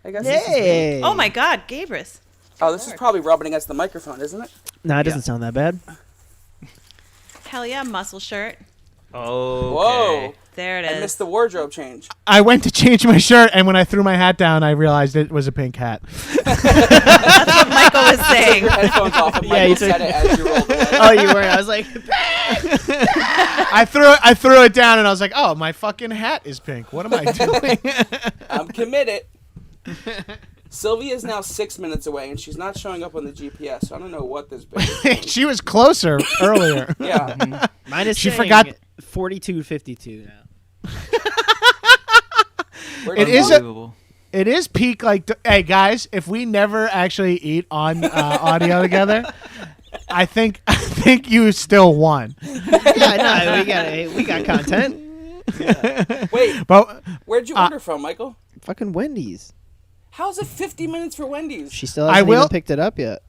I guess. This is pink. Hey. Oh, my God. Gabrus. Oh, this is probably rubbing against the microphone, isn't it? No, it doesn't sound that bad. Hell yeah. Muscle shirt. Oh. Whoa! There it I is. missed the wardrobe change. I went to change my shirt, and when I threw my hat down, I realized it was a pink hat. That's what Michael was saying. Your headphones off, and Yeah, Michael you said it as you rolled away. Oh, you were. I was like, I threw it down, and I was like, "Oh, my fucking hat is pink. What am I doing?" I'm committed. Sylvia is now 6 minutes away, and she's not showing up on the GPS. So I don't know what this bitch is. She was closer earlier. Yeah. mine is She saying forgot- 42:52 now. Where It did is go? Unbelievable. It is peak. Like, hey guys, if we never actually eat on audio together, I think you still won. Yeah, no, we got content. Wait, But where'd you order from, Michael? Fucking Wendy's. How's it 50 minutes for Wendy's? She still hasn't will- even picked it up yet.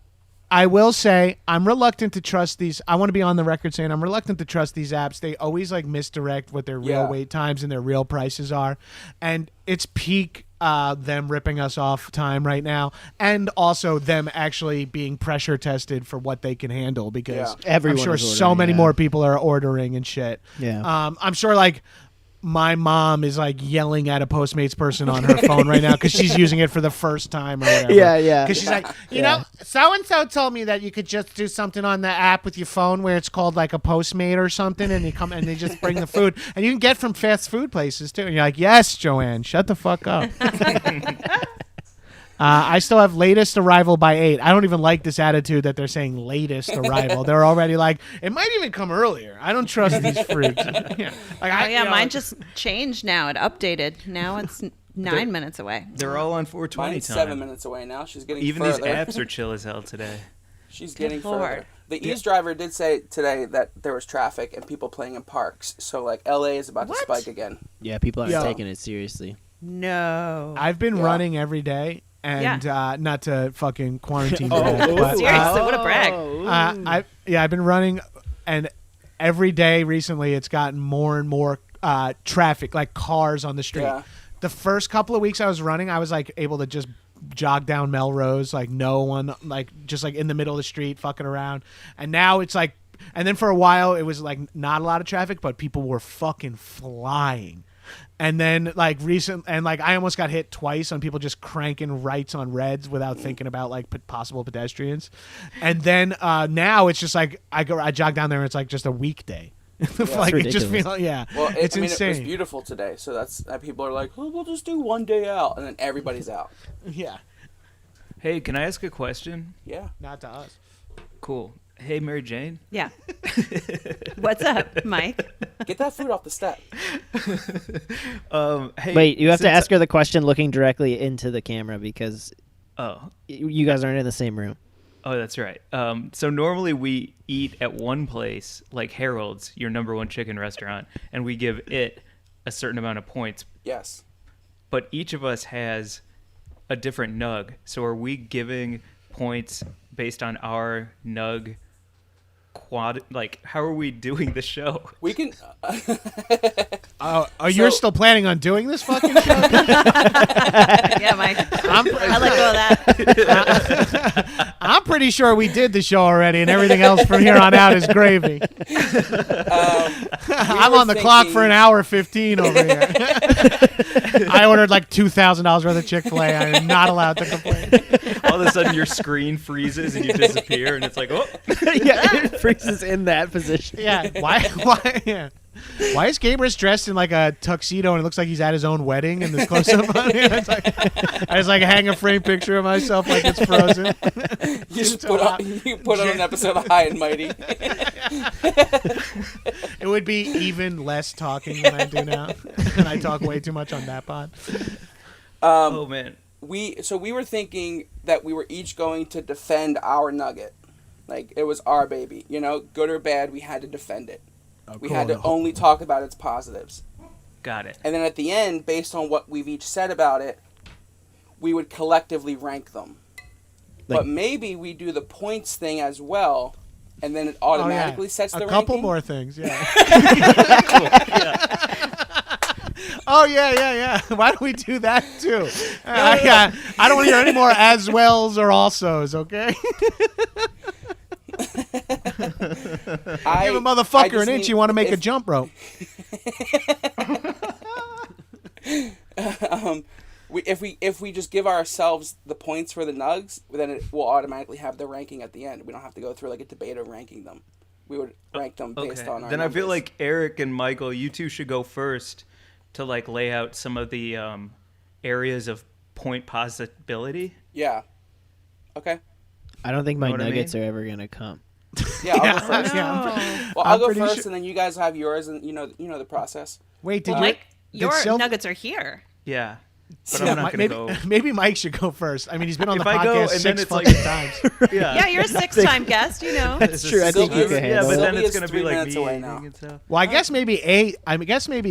I will say I'm reluctant to trust these. I want to be on the record saying I'm reluctant to trust these apps. They always like misdirect what their real Yeah. wait times and their real prices are, and it's peak them ripping us off time right now, and also them actually being pressure tested for what they can handle because Yeah. Everyone I'm sure is so ordering, many yeah. more people are ordering and shit. Yeah. I'm sure like. My mom is like yelling at a Postmates person on her phone right now because she's using it for the first time or whatever. Yeah. Because she's like, you know, so and so told me that you could just do something on the app with your phone where it's called like a Postmate or something, and you come and they just bring the food, and you can get from fast food places too. And you're like, yes, Joanne, shut the fuck up. I still have latest arrival by 8. I don't even like this attitude that they're saying latest arrival. They're already like, it might even come earlier. I don't trust these freaks. Yeah. Like, Oh, yeah. you know, Mine just changed now. It updated. Now it's 9 minutes away. They're all on 420 Mine's time. 7 minutes away now. She's getting Even further. these apps are chill as hell today. She's getting Lord. further. The Ease driver did say today that there was traffic and people playing in parks. So like LA is about What? to spike again. Yeah, people aren't Yo. taking it seriously. No. I've been Yeah. running every day, and not to fucking quarantine brag, Oh. but Seriously, what a brag. I've been running, and every day recently it's gotten more and more traffic, like cars on the street. Yeah. The first couple of weeks I was running, I was like able to just jog down Melrose, like no one, like just like in the middle of the street fucking around. And now it's like, and then for a while it was like not a lot of traffic, but people were fucking flying. And then like I almost got hit twice on people just cranking rights on reds without thinking about like possible pedestrians. And then now it's just like I jog down there and it's like just a weekday. Like it just ridiculous. feels Well, it's I mean, insane. it was beautiful today. So that's people are like, oh, we'll just do one day out, and then everybody's out. Yeah, Hey, can I ask a question? Yeah. not to us. Cool. Hey, Mary Jane. Yeah. What's up, Mike? Get that food off the step. Hey, Wait, you have to since ask her the question looking directly into the camera because Oh, you guys aren't in the same room. Oh, that's right. So normally we eat at one place, like Harold's, your number one chicken restaurant, and we give it a certain amount of points. Yes. But each of us has a different Nugg. So are we giving points based on our Nugg like, how are we doing the show? We can. You're still planning on doing this fucking show? Yeah, Mike. I let go of that. I'm pretty sure we did the show already, and everything else from here on out is gravy. I'm on the clock for an hour 15 over here. I ordered like $2,000 worth of Chick-fil-A. I am not allowed to complain. All of a sudden your screen freezes and you disappear, and it's like, oh. Yeah, it freezes in that position. Yeah. Why? Yeah. Why is Gabrus dressed in like a tuxedo and it looks like he's at his own wedding in this close-up? I just like hang a frame picture of myself like it's Frozen. You just put on an episode of High and Mighty. It would be even less talking than I do now, and I talk way too much on that pod. Oh man. We were thinking that we were each going to defend our nugget, like it was our baby. You know, good or bad, we had to defend it. We had to only talk about its positives. Got it. And then at the end, based on what we've each said about it, we would collectively rank them. But maybe we do the points thing as well, and then it automatically sets the ranking. A couple more things, yeah. Oh, yeah. Why don't we do that, too? I don't want to hear any more as wells or alsos, okay? Give a motherfucker an inch, you want to make a jump rope. If we just give ourselves the points for the nugs, then it will automatically have the ranking at the end. We don't have to go through like a debate of ranking them. We would rank them based on our Then numbers. I feel like Eric and Michael, you two should go first to like lay out some of the areas of point possibility. Yeah. Okay. I don't think my Know what I nuggets mean? are ever gonna come. Yeah, I'll go first. Well, I'll go pretty first, sure- and then you guys have yours, and you know the process. Wait, did Mike, did your Sylv- nuggets are here. Yeah. But Yeah, I'm not going to go. maybe Mike should go first. I mean, he's been on the If I go, podcast and then 6 it's fucking like- times. Yeah, you're a 6-time guest, you know. That's true. I think you can Yeah, handle but it. then it's Sylvia's going to 3 be like minutes me away eating now. and stuff. Well, I guess maybe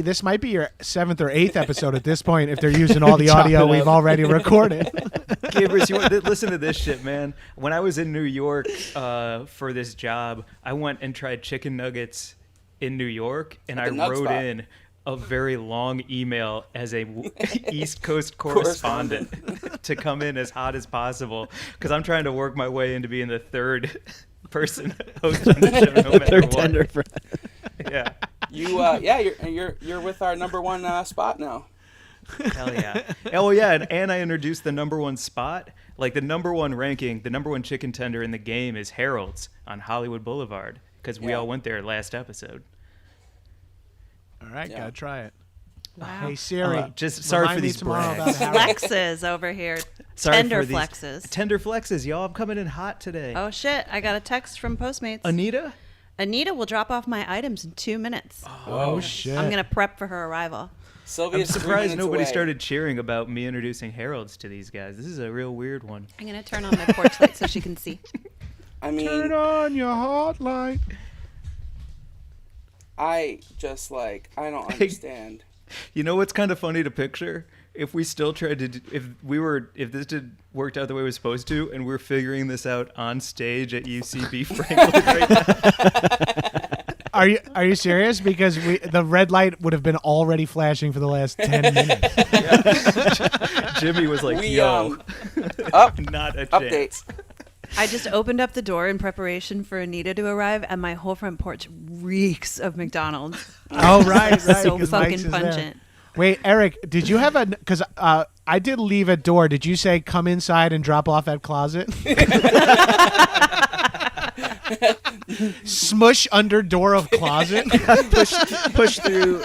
this might be your 7th or 8th episode at this point if they're using all the audio we've already recorded. Gabrus, you want listen to this shit, man. When I was in New York for this job, I went and tried chicken nuggets in New York, and I At the Nugg wrote spot. in a very long email as a East Coast correspondent to come in as hot as possible because I'm trying to work my way into being the third person host on the show, no matter Third what. tender for Yeah, You're with our number one spot now. hell yeah. Oh yeah, and I introduced the number one spot, like the number one ranking, the number one chicken tender in the game is Harold's on Hollywood Boulevard because we Yeah. all went there last episode. All right, Yeah. gotta try it. Wow. Hey Siri, Just sorry remind for me these tomorrow brags. about Howard. Flexes over here. Sorry Tender for these flexes. Tender flexes, y'all. I'm coming in hot today. Oh, shit. I got a text from Postmates. Anita? Anita will drop off my items in 2 minutes. Oh shit! I'm going to prep for her arrival. I'm Sylvia's 3 surprised minutes nobody away. started cheering about me introducing Harold's to these guys. This is a real weird one. I'm going to turn on my porch light so she can see. I mean, Turn on your hotline. I don't understand. You know what's kind of funny to picture? If we still tried to, if this did worked out the way it was supposed to, and we're figuring this out on stage at UCB Franklin right now. Are you serious? Because the red light would have been already flashing for the last 10 minutes. Jimmy was like, We, "Yo, Up not a update. chance." I just opened up the door in preparation for Anita to arrive, and my whole front porch reeks of McDonald's. Oh right. So 'cause Mike's fucking is there. pungent. Wait, Eric, did you have because I did leave a door. Did you say come inside and drop off at closet? Smush under door of closet. Push through.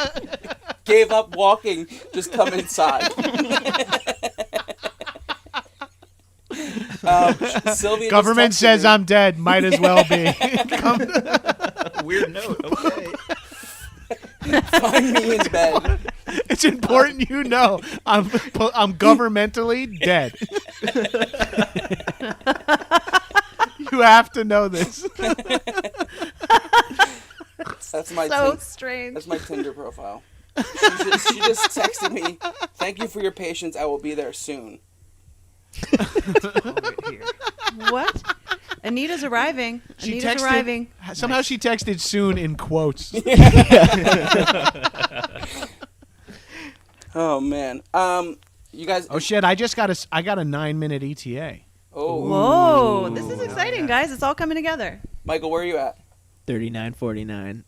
Gave up walking. Just come inside. Sylvia. Government just texted says me. I'm dead. Might as well be. Weird note. Okay. Find me in bed. It's important you know I'm governmentally dead. You have to know this. That's my So strange. That's my Tinder profile. She just texted me, "Thank you for your patience. I will be there soon." What? Anita's arriving. She Anita's texted- arriving. Somehow she texted soon in quotes. Oh man. You guys. Oh shit! I got a 9-minute ETA. Oh. Whoa, this is exciting, guys. It's all coming together. Michael, where are you at? 39.49.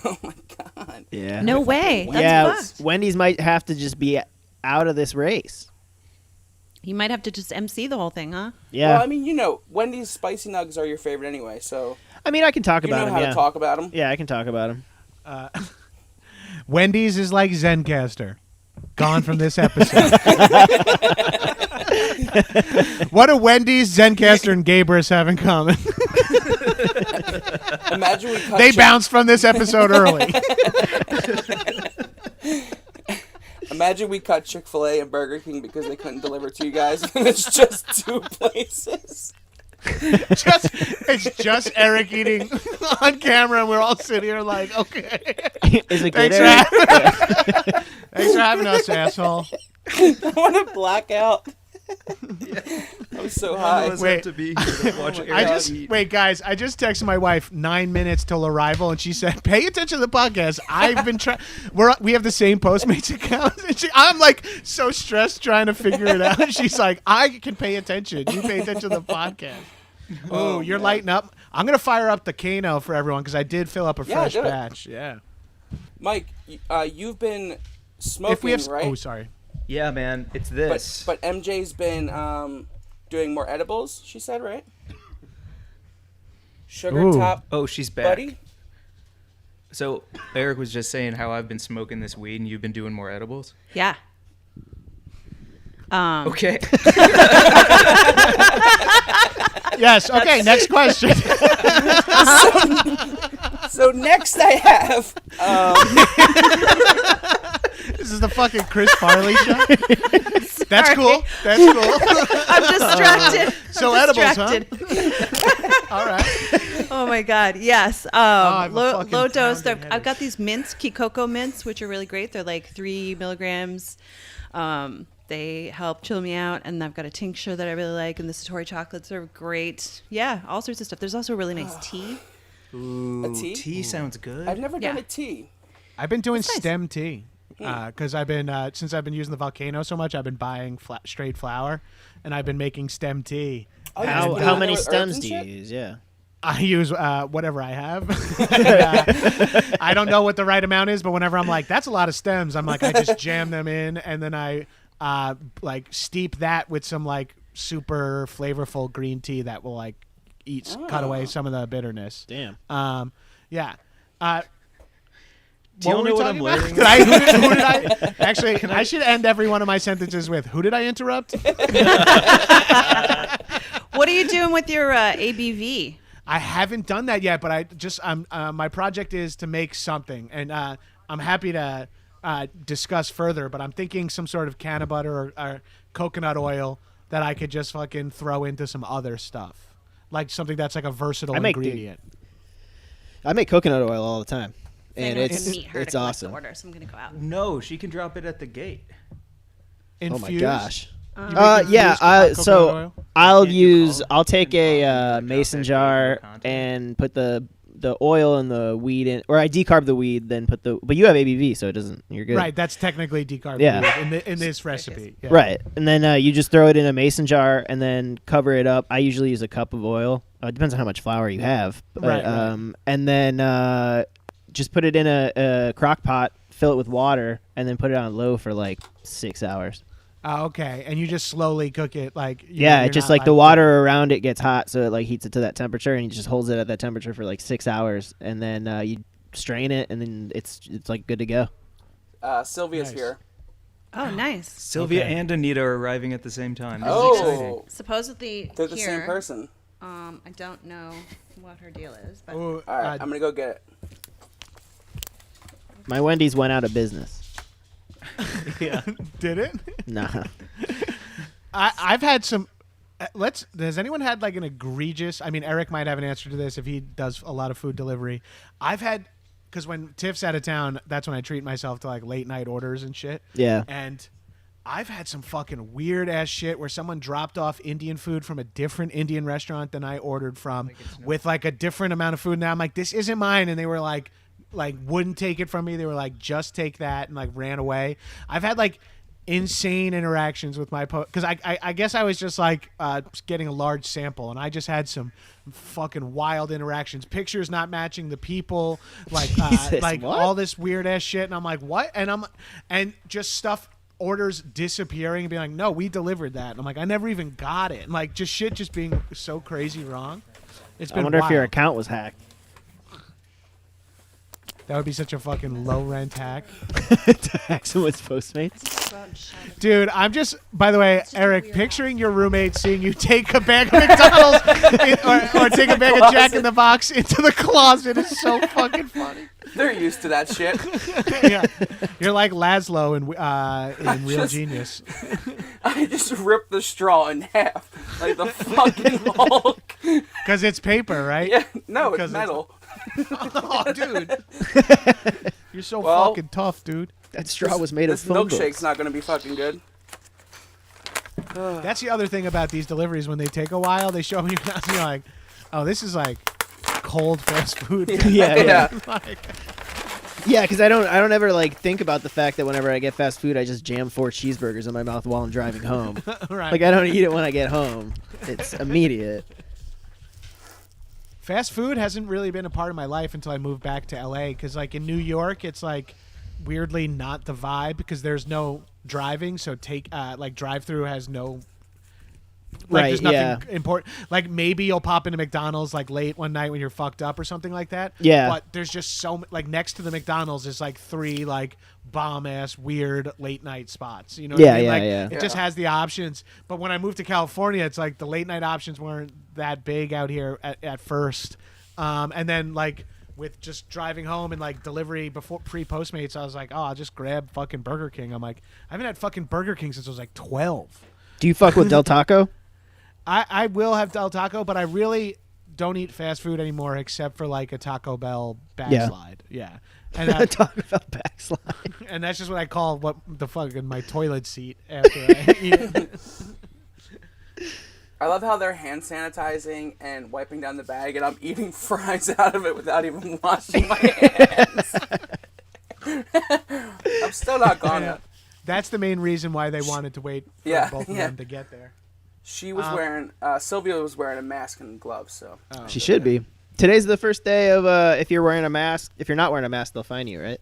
Oh my god. Yeah. No way. That's yeah. fucked. Wendy's might have to just be out of this race. You might have to just MC the whole thing, huh? Yeah. Well, I mean, Wendy's spicy nugs are your favorite anyway, so I mean, I can talk you about know them. how Yeah. to talk about them. Yeah, I can talk about them. Wendy's is like Zencaster, gone from this episode. What do Wendy's, Zencaster, and Gabrus have in common? Imagine we cut They bounced from this episode early. Imagine we cut Chick-fil-A and Burger King because they couldn't deliver to you guys, and it's just 2 places. It's just Eric eting on camera, and we're all sitting here like, okay. Is it good? Thanks Eric? Thanks for having us, asshole. I want to black out. I'm so high. Wait. to be here to watch Eric eat. Wait, guys. I just texted my wife 9 minutes till arrival, and she said, "Pay attention to the podcast." I've been trying. We have the same Postmates account, and I'm like so stressed trying to figure it out. She's like, "I can pay attention. You pay attention to the podcast." Oh, you're man. lighting up. I'm gonna fire up the Kano for everyone because I did fill up a fresh do it. batch. Yeah. Mike, you've been smoking, If we have, right? oh, sorry. Yeah, man, it's this. But MJ's been doing more edibles, she said, right? Sugar Ooh. top Oh, she's back. buddy? So Eric was just saying how I've been smoking this weed and you've been doing more edibles. Yeah. Okay. Yes. Okay. Next question. So next I have... This is the fucking Chris Farley show. That's Sorry. cool. That's cool. I'm distracted. So I'm edibles, distracted. All right. Oh my God, yes. I'm a Low fucking dose. pounding I've got these mints, Kikoko mints, which are really great. They're like 3 milligrams. They help chill me out, and I've got a tincture that I really like, and the Satori chocolates are great. Yeah, all sorts of stuff. There's also a really nice tea. Ooh, A tea? tea sounds good. I've never done Yeah. a tea. I've been doing That's nice. stem tea because I've been since I've been using the Volcano so much. I've been buying straight flour, and I've been making stem tea. Oh, you just put it How in many there with herbs stems and do you shit? use? Yeah. I use whatever I have. I don't know what the right amount is, but whenever I'm like, that's a lot of stems, I'm like, I just jam them in, and then I like steep that with some like super flavorful green tea that will like cut away some of the bitterness. Damn. Yeah. Do you were know we what I'm talking about? learning? Who did I? Actually, I should end every one of my sentences with, "Who did I interrupt?" What are you doing with your ABV? I haven't done that yet, but my project is to make something, and I'm happy to discuss further. But I'm thinking some sort of canna butter or coconut oil that I could just fucking throw into some other stuff, like something that's like a versatile ingredient. I make coconut oil all the time, and I'm gonna it's meet her to collect awesome. The order, so I'm gonna go out. No, she can drop it at the gate. Oh my Infused? gosh. You make Yeah. infused coconut So oil? I'll take a drop mason it jar content. and put the oil and the weed in, or I decarb the weed, then put the. But you have ABV, so it doesn't. You're good. Right, that's technically decarbonated Yeah. in this recipe. Yeah. Right, and then you just throw it in a mason jar and then cover it up. I usually use a cup of oil. It depends on how much flour you have. But, Right. And then just put it in a crock pot, fill it with water, and then put it on low for like 6 hours. Okay, and you just slowly cook it, like Yeah, you're it just not like the water around it gets hot, so it like heats it to that temperature, and he just holds it at that temperature for like 6 hours, and then you strain it, and then it's like good to go. Sylvia's Nice. here. Oh, nice. Sylvia Okay. and Anita are arriving at the same time. This is exciting. Oh, Supposedly they're the here, same person. I don't know what her deal is, but Ooh, All right, I'm gonna go get it. My Wendy's went out of business. Yeah. did it? Nah. I've had some. Has anyone had like an egregious? I mean, Eric might have an answer to this if he does a lot of food delivery. I've had, because when Tiff's out of town, that's when I treat myself to like late night orders and shit. Yeah. And I've had some fucking weird ass shit where someone dropped off Indian food from a different Indian restaurant than I ordered from, with like a different amount of food. And I'm like, this isn't mine, and they were like wouldn't take it from me. They were like, just take that, and like ran away. I've had like insane interactions with my because I guess I was just like getting a large sample, and I just had some fucking wild interactions, pictures not matching the people, like Jesus, like what? all this weird ass shit, and I'm like, what? And just stuff, orders disappearing and being like, no, we delivered that, and I'm like, I never even got it, and like just shit just being so crazy wrong. It's been I wonder if your wild. account was hacked. That would be such a fucking low rent hack. To hack someone's Postmates. Dude, I'm just, by the way, Eric, picturing your roommate seeing you take a bag of McDonald's or take a bag of Jack in the Box into the closet is so fucking funny. They're used to that shit. Yeah. You're like Laszlo in Real Just- Genius. I just ripped the straw in half, like the fucking Hulk. Because it's paper, right? Yeah, no, Because it's metal. Oh, dude. You're so Well, fucking tough, dude. That straw was made of This phone milkshake's books. not gonna be fucking good. That's the other thing about these deliveries. When they take a while, they show me and you're like, oh, this is like cold fast food. Yeah. Like, Yeah, because I don't ever like think about the fact that whenever I get fast food, I just jam 4 cheeseburgers in my mouth while I'm driving home. right. Like I don't eat it when I get home. It's immediate. Fast food hasn't really been a part of my life until I moved back to LA, because like in New York it's like weirdly not the vibe because there's no driving, so like drive through has no like Right, there's nothing yeah. important. Like maybe you'll pop into McDonald's like late one night when you're fucked up or something like that. Yeah. But there's just like next to the McDonald's is like 3 like bomb ass weird late night spots. You know what Yeah, I mean? yeah, Like, yeah. it just has the options. But when I moved to California, it's like the late night options weren't that big out here at first. And then like with just driving home and like delivery before pre-Postmates, I was like, oh, I'll just grab fucking Burger King. I'm like, I haven't had fucking Burger King since I was like 12. Do you fuck with Del Taco? I will have Del Taco, but I really don't eat fast food anymore except for like a Taco Bell backslide. Yeah. And Taco Bell backslide. and that's just what I call what the fucking my toilet seat after I eat it. I love how they're hand sanitizing and wiping down the bag, and I'm eating fries out of it without even washing my hands. I'm still not gonna. That's the main reason why they wanted to wait for Yeah, both of yeah. them to get there. She was wearing, Sylvia was wearing a mask and gloves, so. She should be. Today's the first day of if you're wearing a mask. If you're not wearing a mask, they'll fine you, right?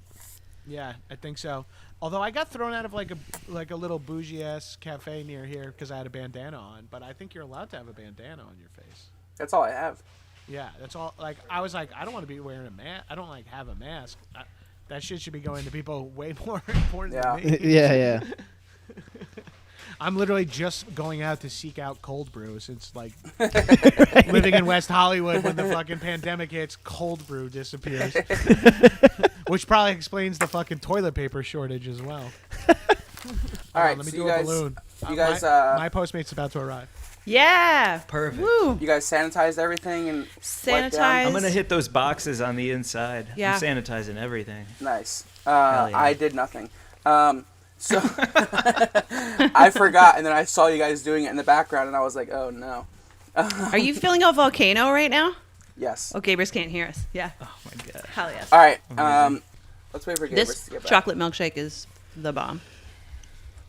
Yeah, I think so. Although I got thrown out of like a little bougie ass cafe near here because I had a bandana on, but I think you're allowed to have a bandana on your face. That's all I have. Yeah, that's all. Like I was like, I don't want to be wearing a mask. I don't like have a mask. That shit should be going to people way more important Yeah. than me. Yeah. I'm literally just going out to seek out cold brew since like living in West Hollywood when the fucking pandemic hits, cold brew disappears. Which probably explains the fucking toilet paper shortage as well. All right, let me so do you a guys, balloon. you guys, my Postmate's about to arrive. Yeah. Perfect. Woo. you guys sanitized everything and wiped down? Sanitize. I'm gonna hit those boxes on the inside. Yeah. I'm sanitizing everything. Nice. Hell yeah. I did nothing. So I forgot, and then I saw you guys doing it in the background, and I was like, oh no. Are you feeling a volcano right now? Yes. Oh, Gabrus can't hear us. Yeah. Oh my god. Hell yes. All right. Let's wait for Gabrus This to get back. chocolate milkshake is the bomb.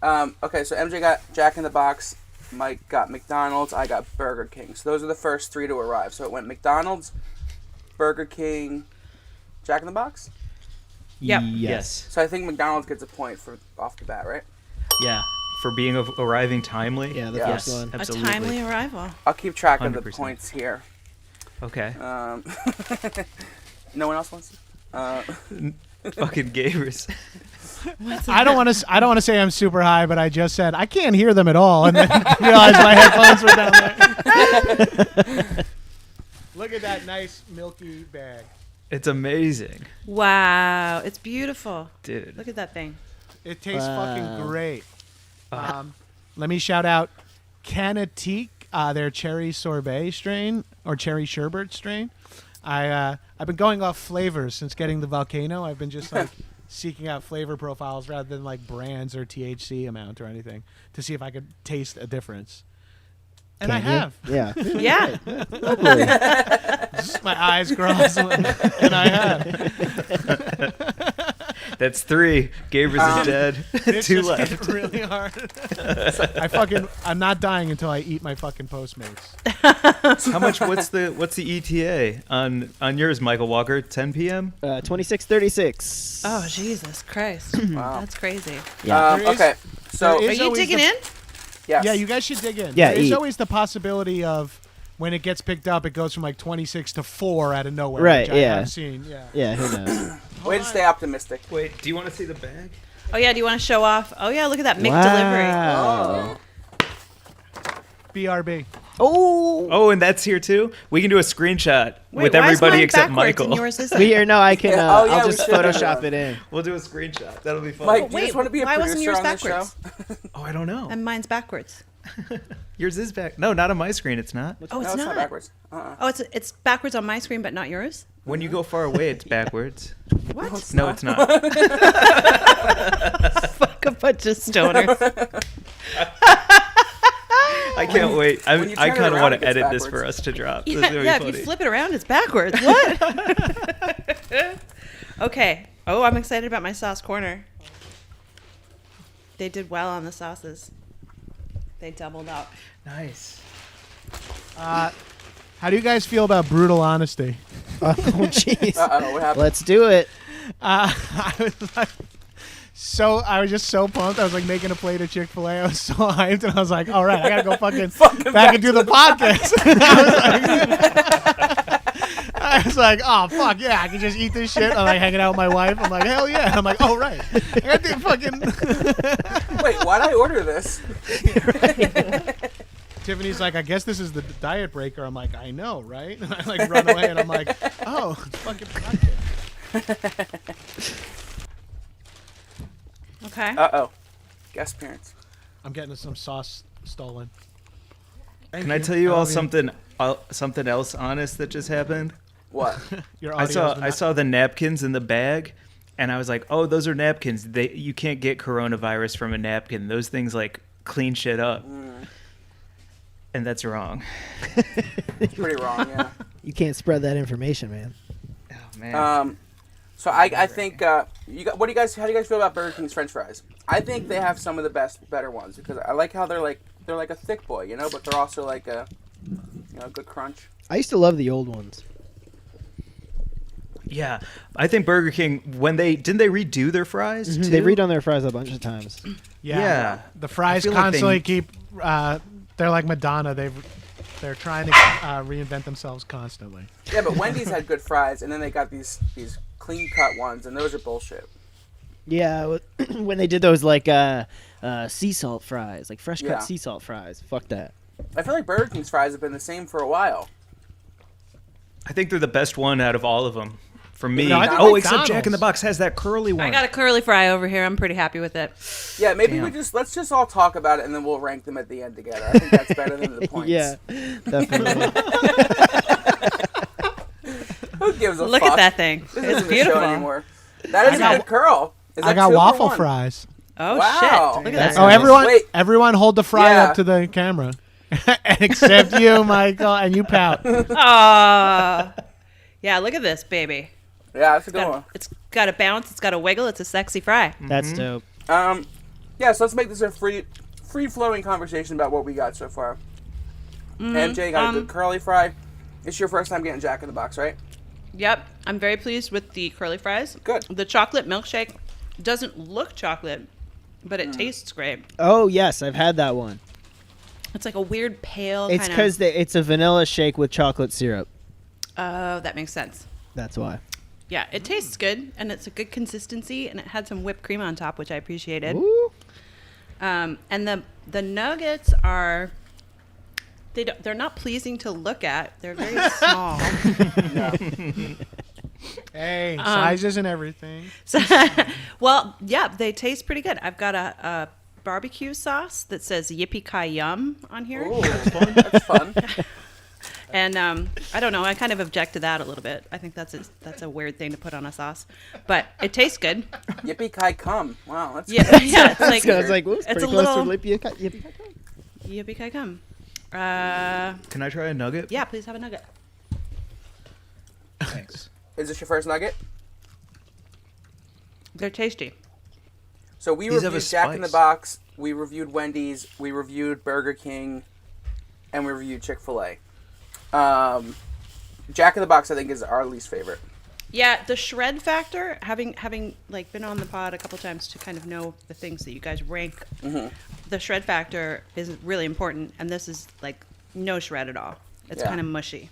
Okay, so MJ got Jack in the Box, Mike got McDonald's, I got Burger King. So those are the first 3 to arrive. So it went McDonald's, Burger King, Jack in the Box. Yep. Yes. So I think McDonald's gets a point for off the bat, right? Yeah. For being arriving timely. Yeah, the Yeah. first one. Absolutely. A timely arrival. I'll keep track of the 100%. points here. Okay. No one else wants to? Fucking Gabrus. I don't want to say I'm super high, but I just said I can't hear them at all, and then realized my headphones were down there. Look at that nice milky bag. It's amazing, Wow. It's beautiful. dude. Look at that thing. It tastes Wow. fucking great. Let me shout out Canatique. their cherry sorbet strain or cherry sherbet strain. I've been going off flavors since getting the Volcano. I've been just like seeking out flavor profiles rather than like brands or THC amount or anything to see if I could taste a difference. And I have. Yeah. Yeah. Just my eyes crossed, and I have. That's 3. Gabrus is dead. It's 2 just left. getting really hard. I'm not dying until I eat my fucking Postmates. How much? What's the ETA on yours, Michael Walker? 10 p.m. 26:36. Oh, Jesus Christ. Wow. That's crazy. Yeah. There is- Okay, so there Are is you always digging the- in? yes. Yeah, you guys should dig in. Yeah, There's eat. always the possibility of when it gets picked up, it goes from like 26 to 4 out of nowhere. Right, Which I yeah. have seen. Yeah. Yeah, who knows? Way to stay optimistic. Wait, do you want to see the bag? Oh, yeah. Do you want to show off? Oh, yeah. Look at that McDelivery. Wow. BRB. Oh. Oh, and that's here too. We can do a screenshot Wait, with why is everybody mine except backwards and Michael. yours isn't? We are no. I can. Yeah, oh, yeah, I'll we just should do Photoshop that. it in. We'll do a screenshot. That'll be fun. Mike, do you wait, just want to be a why wasn't producer yours on this show? backwards? Oh, I don't know. And mine's backwards. Yours is back. No, not on my screen. It's not. Oh, No, it's not. backwards. Oh, it's backwards on my screen, but not yours? When you go far away, it's backwards. What? No, it's not. Fuck a bunch of stoners. I can't wait. when you I turn it kind of around, want it to gets edit this for backwards. us to drop. Yeah, This is gonna be if funny. you flip it around, it's backwards. What? Okay. Oh, I'm excited about my sauce corner. They did well on the sauces. They doubled up. Nice. How do you guys feel about brutal honesty? Oh, jeez. Uh-oh, what happened? Let's do it. I was just so pumped. I was like making a plate of Chick-fil-A. I was so hyped, and I was like, "All right, I gotta go fucking back and do the podcast." I was like, "Oh fuck yeah, I can just eat this shit." I'm like hanging out with my wife. I'm like, "Hell yeah!" I'm like, "Oh right, I got the fucking." Wait, why'd I order this? Tiffany's like, "I guess this is the diet breaker." I'm like, "I know, right?" And I like run away, and I'm like, "Oh, it's fucking podcast." Okay. Uh-oh. Guest appearance. I'm getting some sauce stolen. Can I tell you all something else honest that just happened? What? Your I audio's saw the napkins in the bag, and I was like, "Oh, those are napkins. You can't get coronavirus from a napkin. Those things like clean shit up." And that's wrong. Pretty wrong, yeah. You can't spread that information, man. Oh man. So I think how do you guys feel about Burger King's French fries? I think they have some of the better ones because I like how they're like a thick boy, you know, but they're also like a good crunch. I used to love the old ones. Yeah, I think Burger King didn't they redo their fries? Too? They redone their fries a bunch of times. Yeah. The fries I feel like constantly they- keep. They're like Madonna. They're trying to reinvent themselves constantly. Yeah, but Wendy's had good fries, and then they got these clean cut ones, and those are bullshit. Yeah, when they did those like sea salt fries, like fresh cut Yeah. sea salt fries. Fuck that. I feel like Burger King's fries have been the same for a while. I think they're the best one out of all of them. For me. No, I think Oh, except McDonald's. Jack in the Box has that curly one. I got a curly fry over here. I'm pretty happy with it. Yeah, maybe Damn. let's just all talk about it, and then we'll rank them at the end together. I think that's better than the points. Yeah, definitely. Who gives a Look fuck? at that thing. This It's isn't the show beautiful. anymore. That is a good curl. Is I that got 2 or waffle 1? fries. Oh, Wow. shit. Look at That's that. Oh, nice. Wait. everyone hold the fry Yeah. up to the camera. Except you, Michael, and you pout. Aw. Yeah, look at this, baby. Yeah, that's a good one. It's got a bounce. It's got a wiggle. It's a sexy fry. That's dope. Yeah, so let's make this a free-flowing conversation about what we got so far. MJ got a good curly fry. It's your first time getting Jack in the Box, right? Yep. I'm very pleased with the curly fries. Good. The chocolate milkshake doesn't look chocolate, but it tastes great. Oh yes, I've had that one. It's like a weird pale It's kind of... because it's a vanilla shake with chocolate syrup. Oh, that makes sense. That's why. Yeah, it tastes good, and it's a good consistency, and it had some whipped cream on top, which I appreciated. Ooh. And the nuggets are... They're not pleasing to look at. They're very small. Hey, sizes and everything. So, well, yeah, they taste pretty good. I've got a barbecue sauce that says Yippee-Ki-Yum on here. Ooh, that's fun. And I don't know. I kind of object to that a little bit. I think that's a weird thing to put on a sauce, but it tastes good. Yippee-ki-cum. Wow, that's Yeah, good. yeah. It's like I was like, whoops, it's pretty a close little to yippee-ki-yum. Yippee-Ki-Cum. Can I try a nugget? Yeah, please have a nugget. Thanks. Is this your first nugget? They're tasty. So we These have reviewed a Jack in the spice. Box, we reviewed Wendy's, we reviewed Burger King, and we reviewed Chick-fil-A. Jack in the Box, I think, is our least favorite. Yeah, the shred factor, having like been on the pod a couple times to kind of know the things that you guys rank, the shred factor is really important, and this is like no shred at all. It's Yeah. kind of mushy.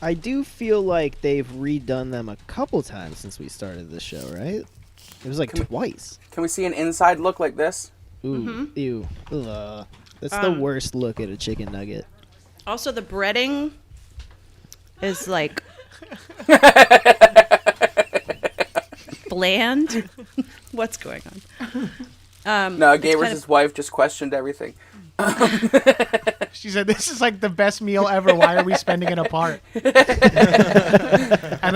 I do feel like they've redone them a couple times since we started the show, right? It was like twice. Can we see an inside look like this? Ooh, ew. Ugh. That's the worst look at a chicken nugget. Also, the breading is like bland. What's going on? No, it's Gabrus' kind of- wife just questioned everything. She said, "This is like the best meal ever. Why are we spending it apart?" And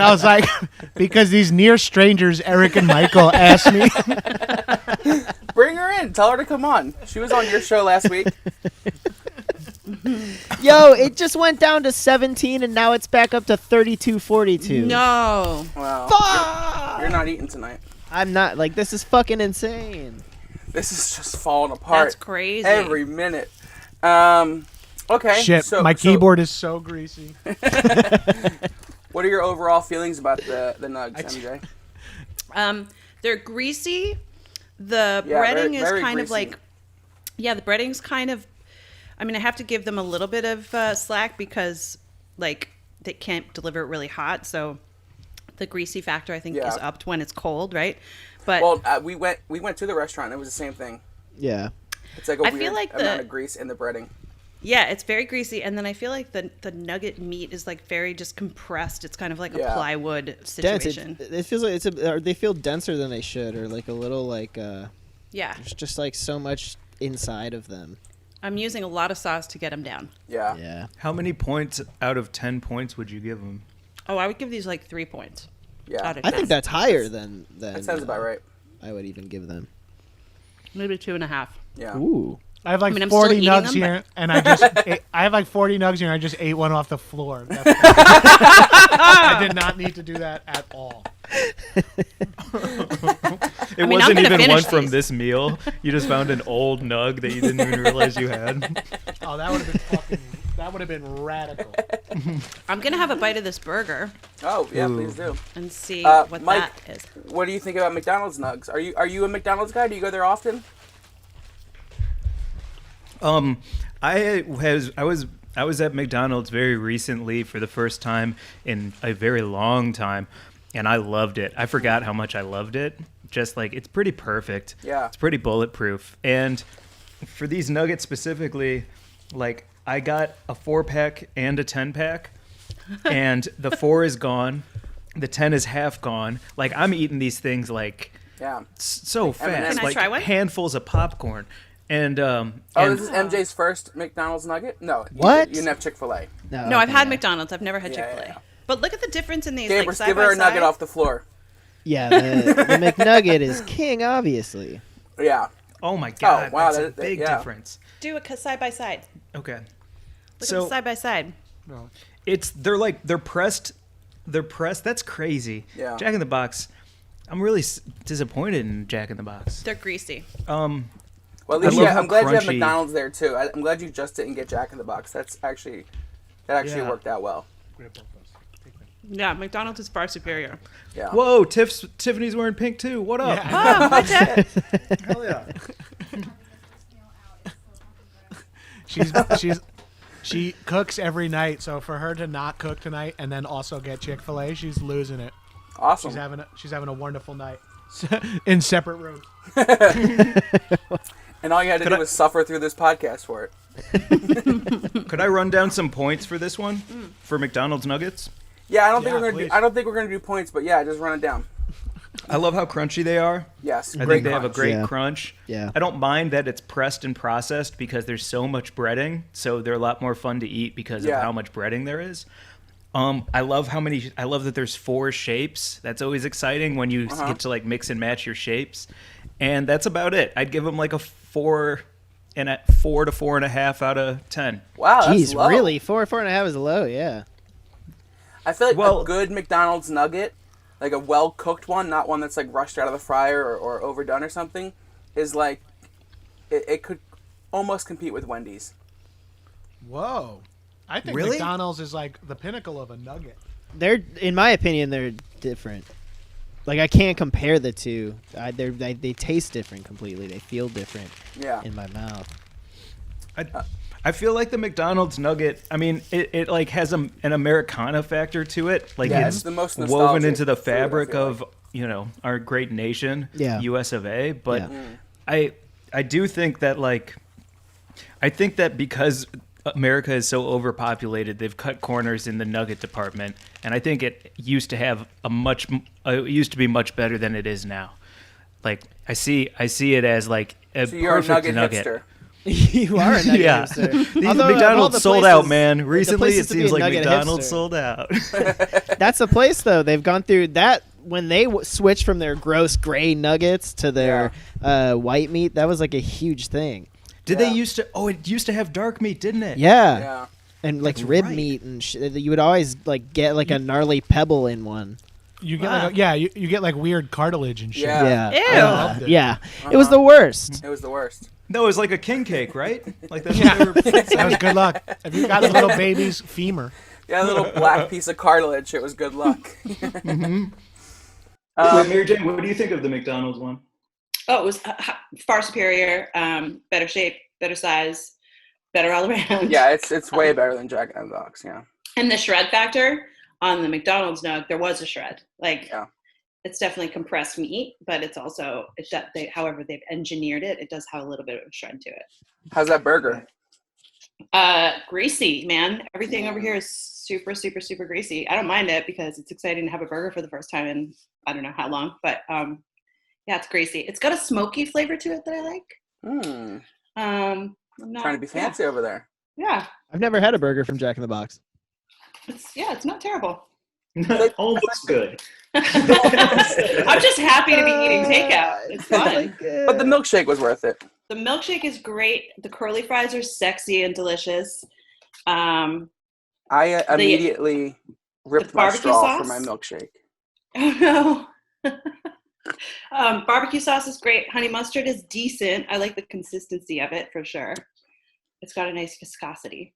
I was like, "Because these near strangers, Eric and Michael, asked me." Bring her in. Tell her to come on. She was on your show last week. Yo, it just went down to 17, and now it's back up to 32-42. No. Wow. Fuck! You're not eating tonight. I'm not. Like, this is fucking insane. This is just falling apart. That's crazy. Every minute. Okay. Shit, my keyboard is so greasy. What are your overall feelings about the Nuggs, MJ? They're greasy. The Yeah, breading very- is very kind of greasy. like, yeah, the breading's kind of, I mean, I have to give them a little bit of slack because, like, they can't deliver it really hot. So the greasy factor, I think, is Yeah. upped when it's cold, right? But Well, we went to the restaurant. It was the same thing. Yeah. It's like a I weird feel like amount the- of grease in the breading. yeah, it's very greasy. And then I feel like the nugget meat is, like, very just compressed. It's kind of like a Yeah. plywood Dense. situation. It feels like or they feel denser than they should, or like a little like Yeah. there's just like so much inside of them. I'm using a lot of sauce to get them down. Yeah. Yeah. How many points out of 10 points would you give them? Oh, I would give these, like, 3 points. Yeah. Out of I think 10. that's higher than That sounds about right. I would even give them. Maybe 2.5. Yeah. Ooh. I have like I mean, I'm still 40 eating nugs them, here, and I just I have like 40 nugs here, and I just ate one off the floor. I did not need to do that at all. It I'm wasn't gonna even finish one from these. this meal. You just found an old nug that you didn't even realize you had. Oh, that would have been fucking. That would have been radical. I'm going to have a bite of this burger Oh, yeah, Ooh. please do. and see what Mike, that is. What do you think about McDonald's Nugs? Are you a McDonald's guy? Do you go there often? I was at McDonald's very recently for the first time in a very long time, and I loved it. I forgot how much I loved it. Just like, it's pretty perfect. Yeah. It's pretty bulletproof. And for these nuggets specifically, like, I got a 4-pack and a 10-pack, and the 4 is gone. The 10 is half gone. Like, I'm eating these things like Yeah. so M&Ms. fast, Can I like try one? handfuls of popcorn. And Oh, and this is MJ's first McDonald's nugget? No. What? You didn't have Chick-fil-A. No, I've had McDonald's. I've never had Yeah, Chick-fil-A. yeah. But look at the difference in these. Gabrus, Like, side give by her a nugget side. off the floor. Yeah, the McNugget is king, obviously. Yeah. oh my god, wow, that's a that- big yeah. difference. Do it side by side. Okay. Look So- at the side by side. They're pressed. That's crazy. Yeah. Jack in the Box. I'm really disappointed in Jack in the Box. They're greasy. Well, at I least love how I'm glad you have crunchy- McDonald's there too. I'm glad you just didn't get Jack in the Box. That actually Yeah. worked out well. Yeah, McDonald's is far superior. Yeah. Whoa, Tiffany's wearing pink too. What up? Yeah. Oh, hi, Jeff. Hell yeah. She cooks every night, so for her to not cook tonight and then also get Chick-fil-A, she's losing it. Awesome. She's having a wonderful night in separate rooms. And all you had to do was suffer through this podcast for it. Could I run down some points for this one? For McDonald's nuggets? Yeah, I don't think Yeah, we're gonna please. do. I don't think we're gonna do points, but yeah, just run it down. I love how crunchy they are. Yes, I great think they have a crunch. great Yeah. crunch. Yeah. I don't mind that it's pressed and processed because there's so much breading, so they're a lot more fun to eat because Yeah. of how much breading there is. I love that there's 4 shapes. That's always exciting when you get to like mix and match your shapes. And that's about it. I'd give them like a 4 to 4.5 out of 10. Wow, that's Jeez, low. really? 4.5 is low. Yeah. I feel like Well- a good McDonald's nugget, like a well-cooked one, not one that's like rushed out of the fryer or overdone or something, is like, it could almost compete with Wendy's. Whoa. I think Really? McDonald's is like the pinnacle of a nugget. They're, in my opinion, they're different. Like I can't compare the two. They taste different completely. They feel different Yeah. in my mouth. I feel like the McDonald's nugget, I mean, it like has an Americana factor to it. Like Yeah, it's it's the most woven nostalgic into the food, I fabric feel of, our great nation, Yeah. US of A. But Yeah. I do think that because America is so overpopulated, they've cut corners in the nugget department, and I think it used to have it used to be much better than it is now. Like I see it as like a So you're a perfect nugget hipster. You are a nugget Yeah. hipster. These Although, of all McDonald's the sold out, places- man. the Recently, it places to be seems a like nugget McDonald's hipster. sold out. That's the place, though. They've gone through that when they switched from their gross gray nuggets to their white meat. That was like a huge thing. Did Yeah. they used to? Oh, it used to have dark meat, didn't it? Yeah, Yeah. and like That's rib right. meat and you would always like get like a gnarly pebble in one. You get Wow. like you get like weird cartilage and shit. Yeah. Ew. Yeah. It was the worst. It was the worst. No, it was like a king cake, right? Like that's Yeah. what they were. That was good luck. If you got a little baby's femur. Yeah, a little black piece of cartilage. It was good luck. Wait, Mary Jane, what do you think of the McDonald's one? Oh, it was far superior, better shape, better size, better all around. Yeah, it's way better than Jack in the Box. Yeah. And the shred factor on the McDonald's Nugg, there was a shred. Like, Yeah. it's definitely compressed meat, but it's also, however they've engineered it, it does have a little bit of a shred to it. How's that burger? Greasy, man. Everything over here is super, super, super greasy. I don't mind it because it's exciting to have a burger for the first time in I don't know how long, but yeah, it's greasy. It's got a smoky flavor to it that I like. I'm not, Trying to be fancy over there. Yeah, I've never had a burger from Jack in the Box. it's not terrible. Almost good. I'm just happy to be eating takeout. It's fun. But the milkshake was worth it. The milkshake is great. The curly fries are sexy and delicious. Oh I immediately ripped my barbecue straw for sauce? my milkshake. no. Barbecue sauce is great. Honey mustard is decent. I like the consistency of it for sure. It's got a nice viscosity.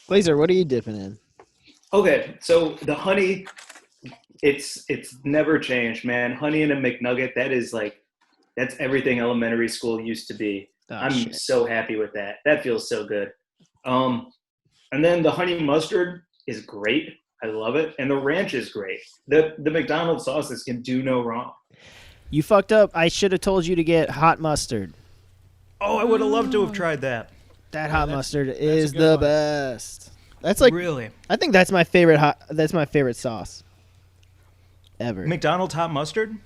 Glazer, what are you dipping in? Okay, so the honey, it's never changed, man. Honey in a McNugget, that's everything elementary school used to be. Oh, I'm shit. so happy with that. That feels so good. And then the honey mustard is great. I love it. And the ranch is great. The McDonald's sauces can do no wrong. You fucked up. I should have told you to get hot mustard. Oh, I would have loved to have tried that. That hot mustard is good the one. best. That's like Really? I think that's my favorite that's my favorite sauce ever. McDonald's hot mustard?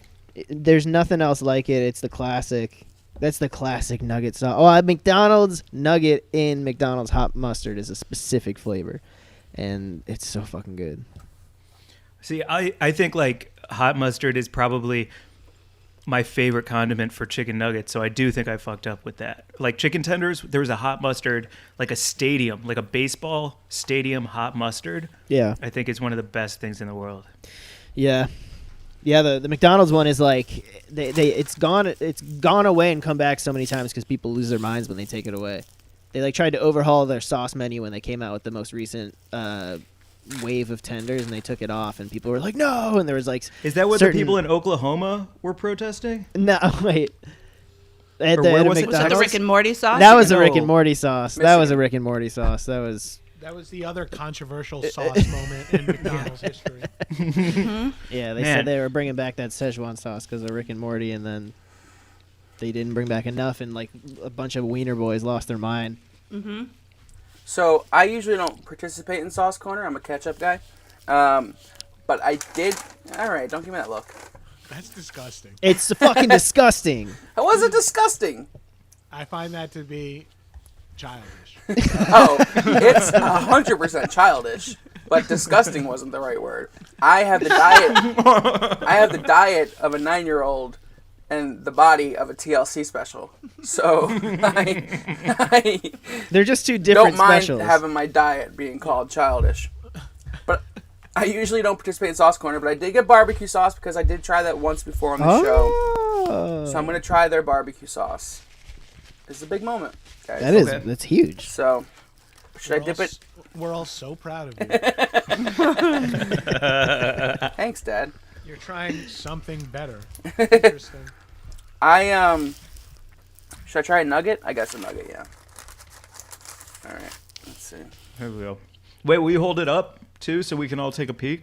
There's nothing else like it. It's the classic. That's the classic nugget sauce. Oh, McDonald's nugget in McDonald's hot mustard is a specific flavor, and it's so fucking good. See, I think like hot mustard is probably my favorite condiment for chicken nuggets, so I do think I fucked up with that. Like chicken tenders, there was a hot mustard, like a stadium, like a baseball stadium hot mustard. Yeah, I think it's one of the best things in the world. yeah. The McDonald's one is like it's gone away and come back so many times because people lose their minds when they take it away. They like tried to overhaul their sauce menu when they came out with the most recent wave of tenders, and they took it off, and people were like, "No!" And there was like, Is that what certain- the people in Oklahoma were protesting? No, wait. At Or the, where at a was it? Was it the McDonald's? Rick and Morty sauce? That was a Rick No. and Morty sauce. That was a Rick and Morty sauce. That was That was the other controversial sauce moment in McDonald's history. yeah. They Man. said they were bringing back that Szechuan sauce because of Rick and Morty, and then they didn't bring back enough, and like a bunch of wiener boys lost their mind. So I usually don't participate in Sauce Corner. I'm a ketchup guy. But I did. All right, don't give me that look. That's disgusting. It's fucking disgusting. How was it disgusting? I find that to be childish. Oh, it's 100% childish, but disgusting wasn't the right word. I have the diet of a 9-year-old and the body of a TLC special. So I They're just two different don't mind specials. having my diet being called childish. But I usually don't participate in Sauce Corner, but I did get barbecue sauce because I did try that once before on the show. So I'm going to try their barbecue sauce. It's a big moment, guys. That's huge. So, should I dip it? We're all so proud of you. Thanks, Dad. You're trying something better. Interesting. Should I try a nugget? I guess a nugget, yeah. All right, let's see. Here we go. Wait, will you hold it up too so we can all take a peek?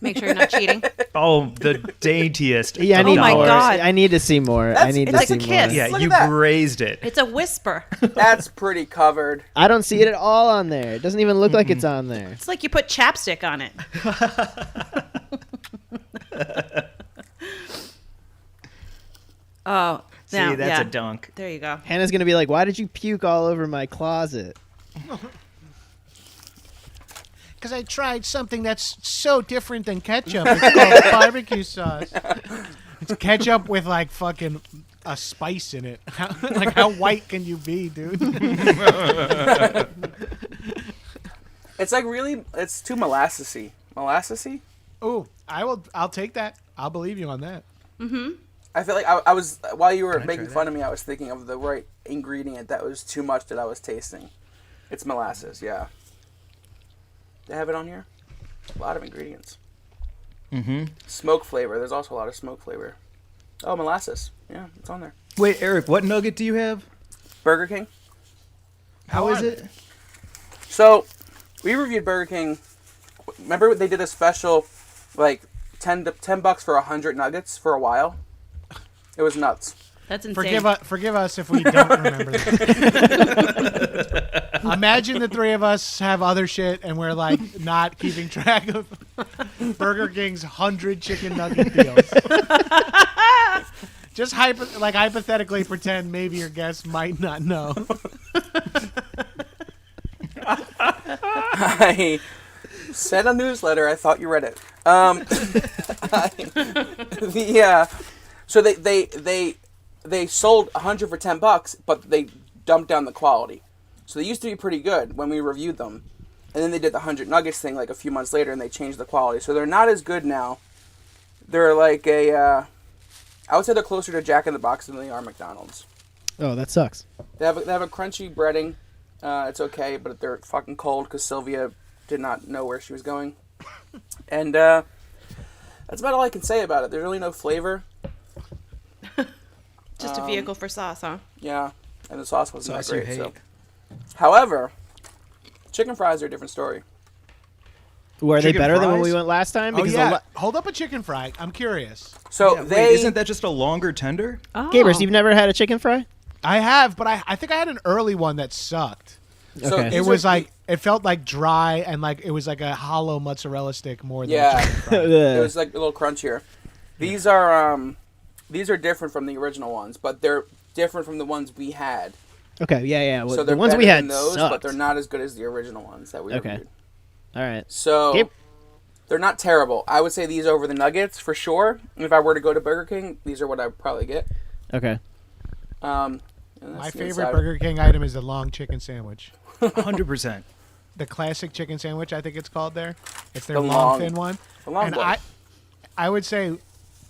Make sure you're not cheating. Oh, the daintiest. Yeah, I need my more. God. I need to see more. I need to it's see like a more. kiss. Yeah, Look you at that. grazed it. It's a whisper. That's pretty covered. I don't see it at all on there. It doesn't even look like it's on there. It's like you put chapstick on it. Oh, See, now, that's yeah. a dunk. There you go. Hannah's gonna be like, "Why did you puke all over my closet?" Because I tried something that's so different than ketchup. It's called barbecue sauce. It's ketchup with like fucking a spice in it. Like how white can you be, dude? It's like really, it's too molassesy. Molassesy? Ooh, I'll take that. I'll believe you on that. I feel like I was, while you were making fun of me, I was thinking of the right ingredient that was too much that I was tasting. It's molasses, yeah. They have it on here? A lot of ingredients. Mm-hmm. Smoke flavor. There's also a lot of smoke flavor. Oh, molasses. Yeah, it's on there. Wait, Eric, what nugget do you have? Burger King. How is it? So, we reviewed Burger King. Remember they did a special, like, $10 for 100 nuggets for a while? It was nuts. That's insane. Forgive us if we don't remember that. Imagine the three of us have other shit and we're like not keeping track of Burger King's 100 chicken nugget deals. Just hypothetically pretend maybe your guests might not know. I sent a newsletter. I thought you read it. So they sold 100 for $10, but they dumped down the quality. So they used to be pretty good when we reviewed them, and then they did the 100 nuggets thing like a few months later, and they changed the quality. So they're not as good now. They're like I would say they're closer to Jack in the Box than they are McDonald's. Oh, that sucks. They have a crunchy breading. It's okay, but they're fucking cold because Sylvia did not know where she was going. And that's about all I can say about it. There's really no flavor. Just a vehicle for sauce, huh? Yeah, and the sauce wasn't Sauce that you great. hate. So. However, chicken fries are a different story. Were they Chicken better than when fries? we went last time? Oh Because yeah, hold up a chicken fry. I'm curious. So Yeah, they wait, isn't that just a longer tender? Oh. Gabrus, you've never had a chicken fry? I have, but I think I had an early one that sucked. so Okay. these It was are- like it felt like dry and like it was like a hollow mozzarella stick more than a yeah, chicken fry. it was like a little crunchier. These are different from the original ones, but they're different from the ones we had. Okay, yeah. Well, So they're the ones better we had than those, sucked. but they're not as good as the original ones that we Okay. reviewed. All right. So Gabe- they're not terrible. I would say these over the nuggets for sure. If I were to go to Burger King, these are what I would probably get. Okay. And that's My the favorite inside. Burger King item is the long chicken sandwich. 100%. The classic chicken sandwich, I think it's called there. It's their The long, long- thin one. the long and one. I would say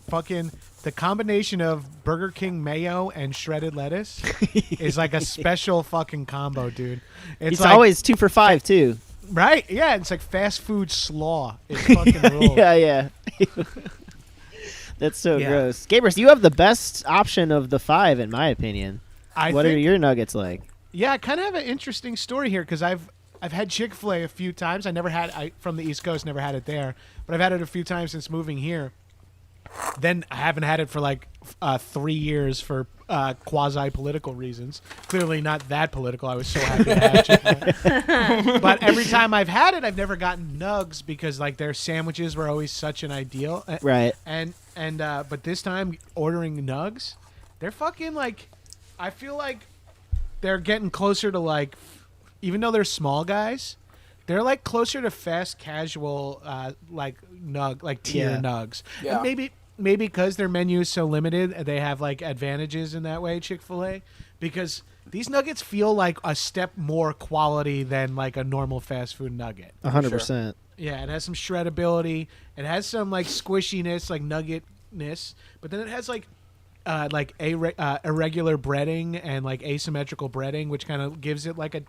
fucking the combination of Burger King mayo and shredded lettuce is like a special fucking combo, dude. It's like, always 2 for $5 too. right. Yeah, it's like fast food slaw. It's fucking rules. Yeah. That's so Yeah. gross. Gabrus, you have the best option of the 5, in my opinion. What are your nuggets like? Yeah, I kind of have an interesting story here because I've had Chick-fil-A a few times. I never had from the East Coast, never had it there, but I've had it a few times since moving here. Then I haven't had it for like 3 years for quasi-political reasons. Clearly not that political. I was so happy to have Chick-fil-A. But every time I've had it, I've never gotten Nuggs because like their sandwiches were always such an ideal. Right. And but this time ordering Nuggs, they're fucking like, I feel like they're getting closer to like, even though they're small guys, they're like closer to fast casual like tier Nuggs. Yeah. And maybe because their menu is so limited, they have like advantages in that way, Chick-fil-A, because these nuggets feel like a step more quality than like a normal fast food nugget. 100%. Yeah, it has some shreddability. It has some like squishiness, like nuggetness, but then it has like irregular breading and like asymmetrical breading, which kind of gives it like a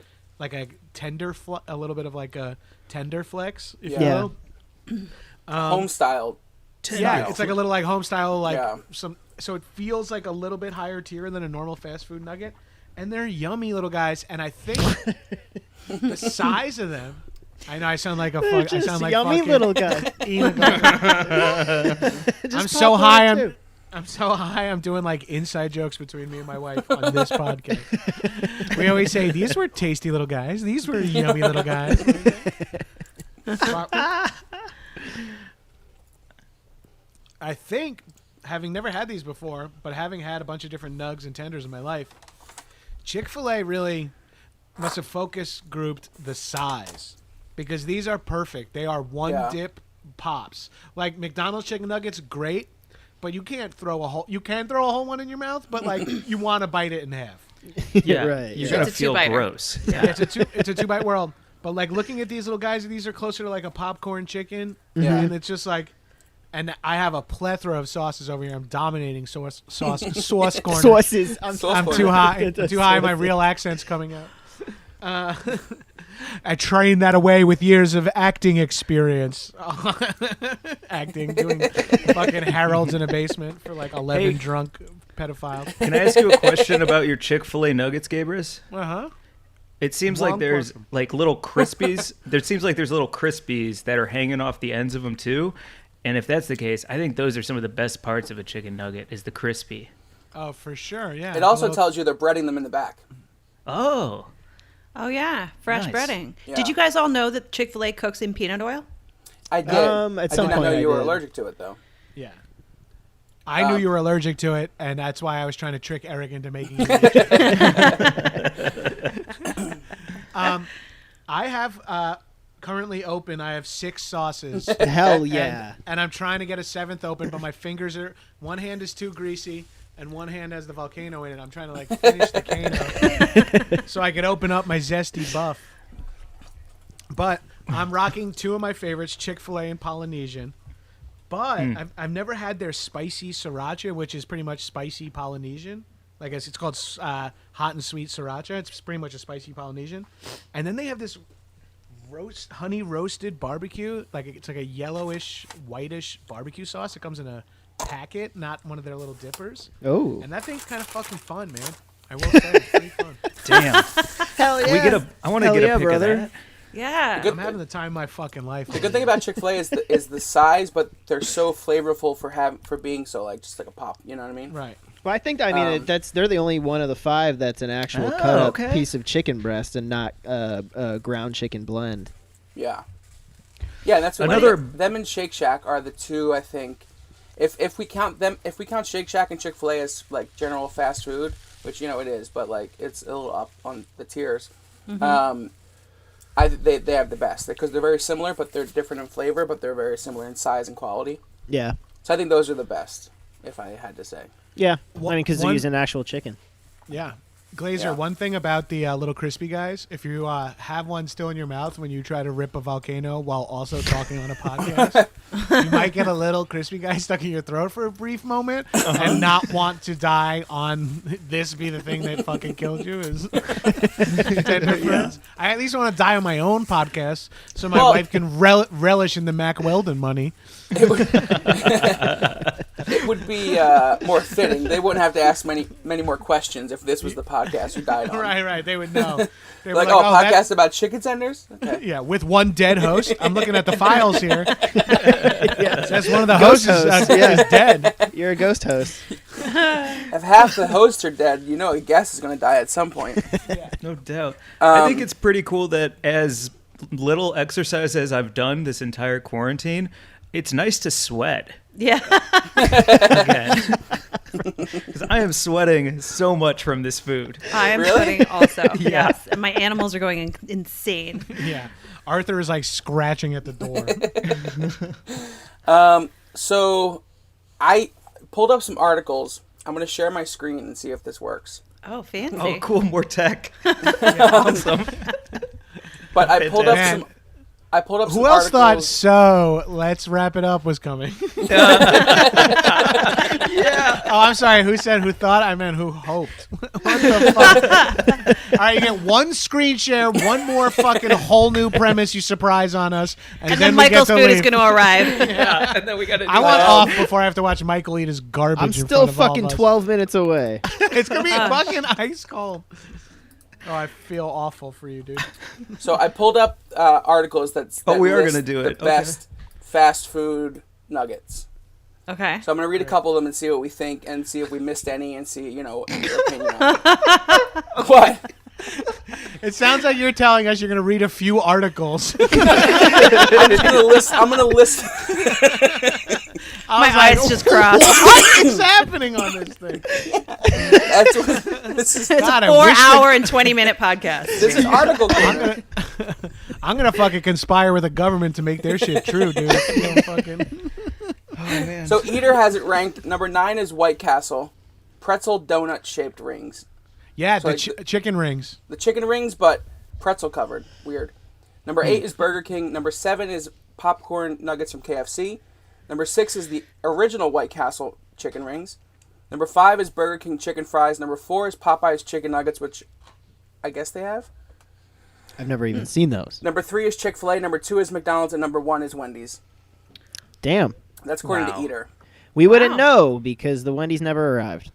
tender, a little bit of like a tender flex, if you will. Home style. Yeah, it's like a little like home style, like some. So it feels like a little bit higher tier than a normal fast food nugget, and they're yummy little guys. And I think the size of them. I know I sound like a fuck. I sound like yummy fucking little guy. I'm so high. I'm so high. I'm doing like inside jokes between me and my wife on this podcast. We always say these were tasty little guys. These were yummy little guys. I think, having never had these before, but having had a bunch of different nugs and tenders in my life, Chick-fil-A really must have focus grouped the size, because these are perfect. They are one dip pops. Like McDonald's chicken nuggets, great, but you can't throw a whole. You can throw a whole one in your mouth, but like you want to bite it in half. Yeah, Right. You're Yeah. gonna It's a feel two-biter. gross. Yeah, it's a 2-bite world. But like looking at these little guys, these are closer to like a popcorn chicken, and it's just like. And I have a plethora of sauces over here. I'm dominating sauce corner. Sauces. I'm corner. too high. Too high. My real accent's coming out. I trained that away with years of acting experience. Doing fucking Harold's in a basement for like 11 drunk pedophiles. Can I ask you a question about your Chick-fil-A nuggets, Gabrus? It seems like there's like little crispies. There's little crispies that are hanging off the ends of them too. And if that's the case, I think those are some of the best parts of a chicken nugget is the crispy. Oh, for sure, yeah. It also tells you they're breading them in the back. Oh. Oh yeah, fresh Nice. breading. Yeah. Did you guys all know that Chick-fil-A cooks in peanut oil? I did. At some I did not point know I you were did. allergic to it, though. Yeah. I knew you were allergic to it, and that's why I was trying to trick Eric into making it. I have currently open. I have 6 sauces. Hell yeah. And I'm trying to get a 7th open, but my fingers are. One hand is too greasy, and one hand has the volcano in it. I'm trying to like finish the Kano so I could open up my zesty buff. But I'm rocking 2 of my favorites, Chick-fil-A and Polynesian. But I've never had their spicy sriracha, which is pretty much spicy Polynesian. Like it's called hot and sweet sriracha. It's pretty much a spicy Polynesian. And then they have this honey roasted barbecue. Like it's like a yellowish, whitish barbecue sauce. It comes in a packet, not one of their little dippers. Oh. And that thing's kind of fucking fun, man. I will say it's pretty fun. Damn. Hell yeah. I want to get a pic of that. Yeah. I'm having the time of my fucking life. The good thing about Chick-fil-A is the size, but they're so flavorful for being so like just like a pop. You know what I mean? Right. Well, I think they're the only one of the 5 that's an actual cut up piece of chicken breast and not a ground chicken blend. Yeah. Yeah, and that's what them and Shake Shack are the 2 I think. If we count Shake Shack and Chick-fil-A as like general fast food, which you know it is, but like it's a little up on the tiers. They have the best because they're very similar, but they're different in flavor, but they're very similar in size and quality. Yeah. So I think those are the best, if I had to say. Yeah. I mean, because they're using actual chicken. Yeah. Glazer, Yeah. one thing about the little crispy guys, if you have one still in your mouth when you try to rip a volcano while also talking on a podcast, you might get a little crispy guy stuck in your throat for a brief moment and not want to die on this be the thing that fucking killed you is tender friends. I at least want to die on my own podcast so my wife can relish in the Mac Weldon money. It would be more fitting. They wouldn't have to ask many more questions if this was the podcast you died on. Right. They would know. They were Like, podcast about chicken tenders? Okay. Yeah, with one dead host. I'm looking at the files here. Yeah. That's one of the Ghost hosts host, is yeah. dead. You're a ghost host. If half the hosts are dead, you know a guest is going to die at some point. No doubt. I think it's pretty cool that as little exercise as I've done this entire quarantine, it's nice to sweat Yeah. again. Because I am sweating so much from this food. I am Really? sweating also. Yeah. Yes. And my animals are going insane. Yeah. Arthur is like scratching at the door. So I pulled up some articles. I'm going to share my screen and see if this works. Oh, fancy. Oh, cool. More tech. Awesome. But I pulled up Man. some. I pulled up some Who else thought articles. "So let's wrap it up" was coming? Yeah. Oh, I'm sorry. Who said who thought? I meant who hoped. What the fuck? All right, you get one screen share, one more fucking whole new premise you surprise on us, And then we get Michael's to food is leave. going to arrive. Yeah. And then we got to do I want that. off before I have to watch Michael eat his garbage. I'm in still front of all fucking of us. 12 minutes away. It's gonna be fucking ice cold. Oh, I feel awful for you, dude. So I pulled up articles that we are list gonna do the it. Okay. best fast food nuggets. Okay. So I'm going to read a couple of them and see what we think and see if we missed any and see, your opinion on it. What? It sounds like you're telling us you're gonna read a few articles. I'm going to list. My eyes just crossed. What is happening on this thing? That's what, this is It's God, a I wish 4-hour and 20-minute podcast. this is article corner. I'm gonna fucking conspire with the government to make their shit true, dude. You know, fucking... So Eater has it ranked. Number 9 is White Castle, pretzel donut shaped rings. Yeah, So the chicken rings. The chicken rings, but pretzel covered. Weird. Number 8 is Burger King. Number 7 is popcorn nuggets from KFC. Number 6 is the original White Castle chicken rings. Number 5 is Burger King chicken fries. Number 4 is Popeye's chicken nuggets, which I guess they have. I've never even seen those. Number 3 is Chick-fil-A. Number 2 is McDonald's. And number 1 is Wendy's. Damn. That's according Wow. to Eater. We wouldn't Wow. know because the Wendy's never arrived.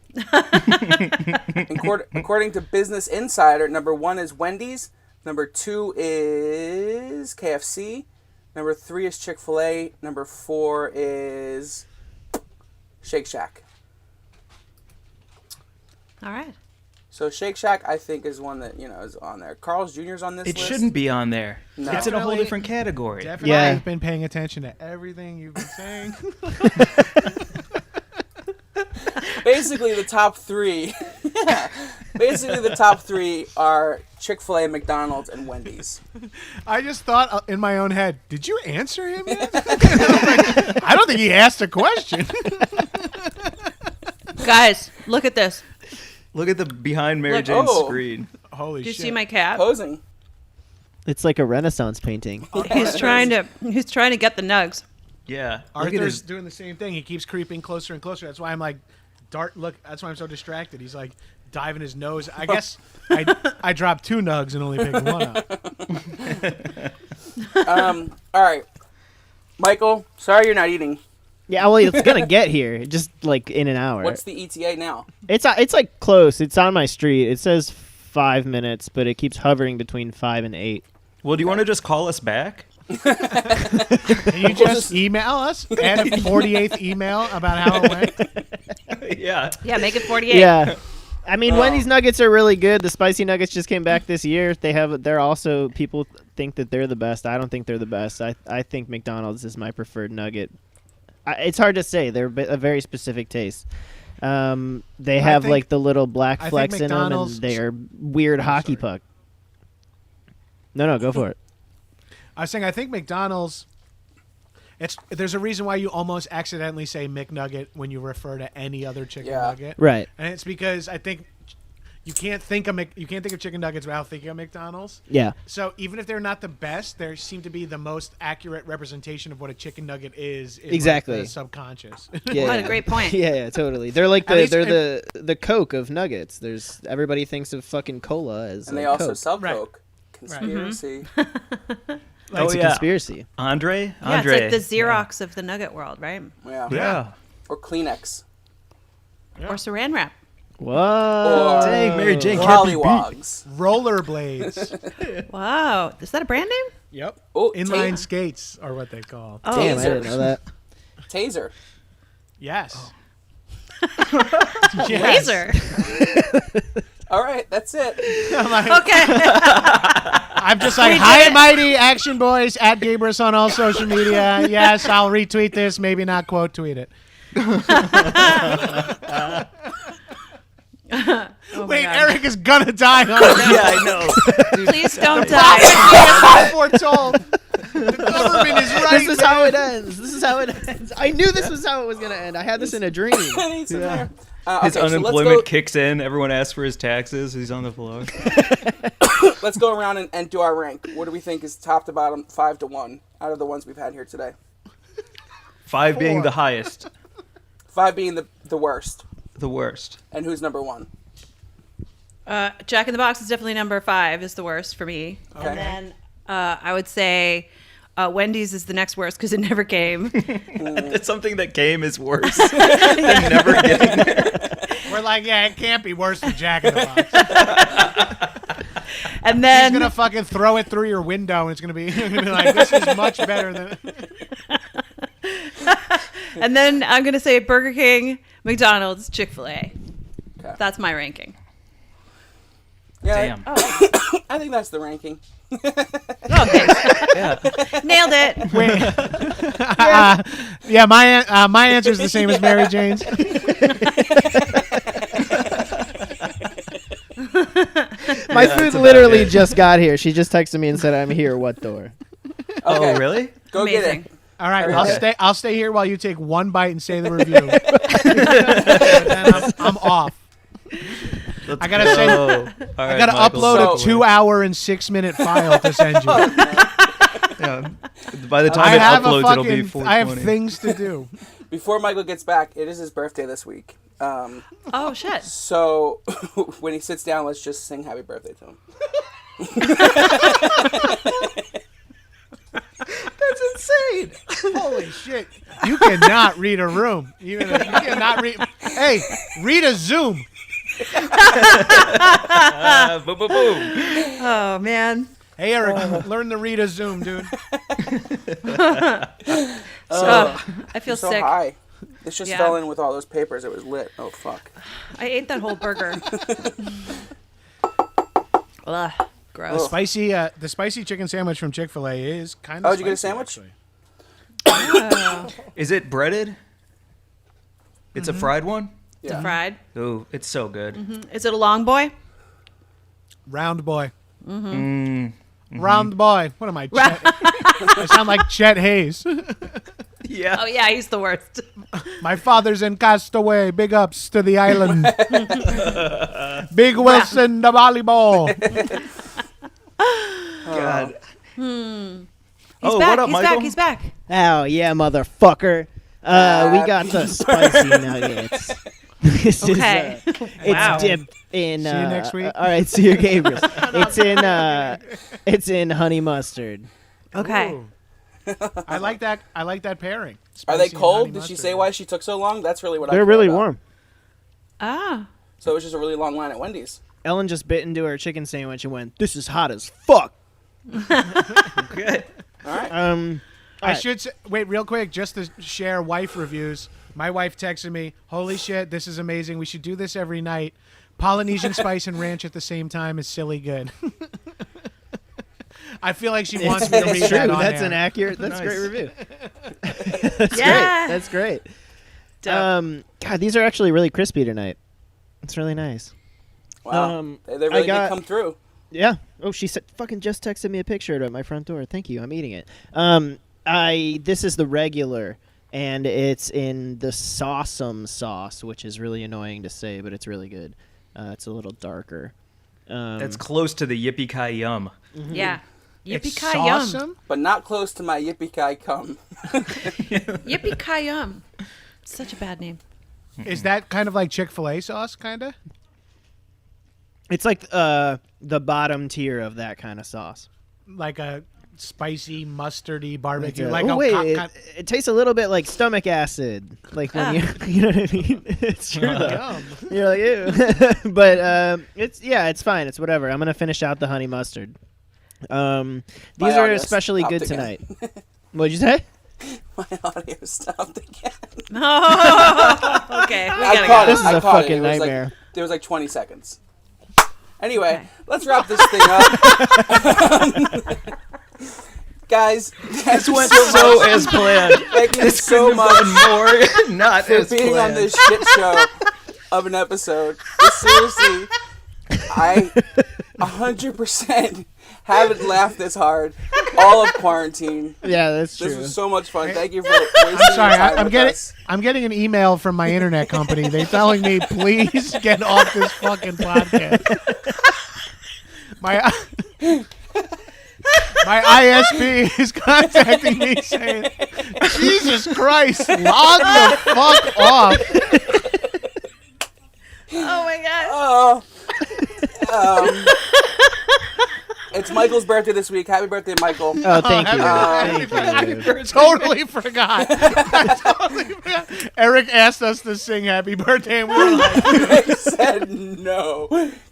According to Business Insider, number 1 is Wendy's. Number 2 is KFC. Number 3 is Chick-fil-A. Number 4 is Shake Shack. All right. So Shake Shack, I think, is one that is on there. Carl's Jr.'s on this It list. shouldn't be on there. No. It's in a whole Definitely- different category. Definitely, Yeah. I've been paying attention to everything you've been saying. Basically, the top 3. Yeah. Basically, the top 3 are Chick-fil-A, McDonald's, and Wendy's. I just thought in my own head, did you answer him yet? I don't think he asked a question. Guys, look at this. Look at the behind Mary Look- Jane's oh. screen. Holy Do you shit. see my cat? Posing. It's like a Renaissance painting. He's trying to get the nugs. Yeah. Look at Arthur's his, doing the same thing. He keeps creeping closer and closer. That's why I'm like, that's why I'm so distracted. He's like diving his nose. I guess I dropped 2 nugs and only picked one up. All right. Michael, sorry you're not eating. Yeah, well, it's gonna get here just like in an hour. What's the ETA now? It's like close. It's on my street. It says 5 minutes, but it keeps hovering between 5 and 8. well, do you want to just call us back? Can you just email us? Add a 48th email about how it went? Yeah. Yeah, make it 48. Yeah. I mean, Wendy's nuggets are really good. The spicy nuggets just came back this year. They're also, people think that they're the best. I don't think they're the best. I think McDonald's is my preferred nugget. It's hard to say. They're a very specific taste. They have think- like the little black I think flecks in them, and McDonald's- they are weird hockey sorry. puck. No, go for it. I was saying, I think McDonald's. There's a reason why you almost accidentally say McNugget when you refer to any other chicken Yeah. nugget, Right. and it's because I think you can't think of chicken nuggets without thinking of McDonald's. Yeah. So even if they're not the best, they seem to be the most accurate representation of what a chicken nugget is. In Exactly. like the subconscious. Yeah. What a great point. Yeah, totally. They're like At least- the Coke of nuggets. Everybody thinks of fucking cola as And like they also Coke. sell Right. Coke. Conspiracy. It's a yeah. conspiracy. Andre? Yeah, Andre. it's like the Xerox of the nugget world, right? Yeah. Yeah. Or Kleenex. Or saran wrap. Whoa. Dang, Mary Jane Or can't be beat. Hollywogs. Rollerblades. Wow. Is that a brand name? Yep. Oh, Inline skates are what they call. Oh, Damn, I Glazer. didn't know that. Taser. Yes. Laser. All right, that's it. I'm like, Okay. I'm just like, hi and mighty action boys at Gabrus on all social media. Yes, I'll retweet this, maybe not quote tweet it. Wait, God. Eric is gonna die on that. Yeah, I know. Dude, Please don't die. I foretold. The government is right. This is how it ends. This is how it ends. I knew this was how it was gonna end. I had this in a dream. His His okay, unemployment kicks in. Everyone asks for his taxes. He's on the floor. Let's go around and do our rank. What do we think is top to bottom, 5 to 1, out of the ones we've had here today? 5 being the highest. 5 being the worst. The worst. And who's number 1? Jack in the Box is definitely number 5. Is the worst for me. Okay. And then I would say Wendy's is the next worst because it never came. It's something that came is worse than never getting there. We're like, yeah, it can't be worse than Jack in the Box. And then He's gonna fucking throw it through your window, and it's gonna be like, this is much better than. and then I'm gonna say Burger King, McDonald's, Chick-fil-A. Okay. That's my ranking. Yeah, Damn. I think that's the ranking. Okay. Yeah. Nailed it. Wait. Yeah, my answer is the same as Mary Jane's. My food literally just got here. She just texted me and said, "I'm here. What door?" Okay. Oh, really? Go Amazing. get it. All right, Okay. I'll stay here while you take one bite and say the review. Then I'm off. Let's I gotta go. send- All I right, gotta Michael, upload so- a 2-hour and 6-minute file to send you. Yeah. By the time I it have uploads, it'll be 420. I have things to do. Before Michael gets back, it is his birthday this week. Oh shit. So when he sits down, let's just sing happy birthday to him. That's insane. Holy shit! You cannot read a room. You cannot read. Hey, read a Zoom. Boom, boom, boom. Oh man. Hey, Eric, learn to read a Zoom, dude. I feel So sick. high. This just Yeah. fell in with all those papers. It was lit. Oh fuck. I ate that whole burger. Ugh, gross. The spicy chicken sandwich from Chick-fil-A is kind of. Oh, did you get a sandwich? Is it breaded? It's a fried one? Yeah. Fried. Ooh, it's so good. Is it a long boy? Round boy. Mm. Round boy. What am I? Chet? I sound like Chet Hayes. Yeah. Oh yeah, he's the worst. My father's in Castaway. Big ups to the island. Big Wilson, the volleyball. God. He's Oh, back. what up, he's Michael? back. He's back. Oh yeah, motherfucker. We got the spicy nuggets. This Okay. is it's Wow. dipped in. See you next week. All right, see you, Gabrus. It's in honey mustard. Okay. Ooh. I like that. I like that pairing. Are they Spicy and cold? honey Did she mustard. say why she took so long? That's really what I They're care really about. warm. Ah. So it was just a really long line at Wendy's. Ellen just bit into her chicken sandwich and went, "This is hot as fuck." Good. All right. I should say, wait real quick just to share wife reviews. My wife texted me, "Holy shit, this is amazing. We should do this every night. Polynesian spice and ranch at the same time is silly good." I feel like she wants me to read It's true. that on That's air. an accurate. That's a great review. That's Yeah. great. That's great. Dope. God, these are actually really crispy tonight. It's really nice. Wow. They I really did got- come through. Yeah. Oh, she said, fucking just texted me a picture at my front door. Thank you. I'm eating it. This is the regular, and it's in the Sawsome sauce, which is really annoying to say, but it's really good. It's a little darker. That's close to the yippee-ki-yum. Yeah. It's Yippee-ki-yum. sawsome? But not close to my yippee-ki cum. Yippee-ki-yum. Such a bad name. Is that kind of like Chick-fil-A sauce, kind of? It's like the bottom tier of that kind of sauce. Like a spicy, mustardy barbecue. Yeah. Like Oh, a wait, it tastes a little bit like stomach acid. Like when you know what I mean? It's true. though. Yum. You're like, ew. But it's fine. It's whatever. I'm gonna finish out the honey mustard. These By are August, especially opt good again. tonight. What'd you say? My audio stopped again. Oh, okay. We I gotta caught go. it. This is I a caught fucking it. It was nightmare. There was like 20 seconds. Anyway, Okay. let's wrap this thing up. Guys, This went so as planned. thank you This so couldn't have much gone more not for as being on planned. this shit show of an episode. Seriously, I 100% haven't laughed this hard all of quarantine. Yeah, that's This true. was so much fun. Thank you for wasting I'm sorry. your time I'm with getting us. I'm getting an email from my internet company. They're telling me, please get off this fucking podcast. My ISP is contacting me saying, Jesus Christ, log the fuck off. Oh my god. Oh. It's Michael's birthday this week. Happy birthday, Michael. Oh, thank you. happy Thank you. birthday. Totally forgot. I totally forgot. Eric asked us to sing happy birthday, and we were like, They said no.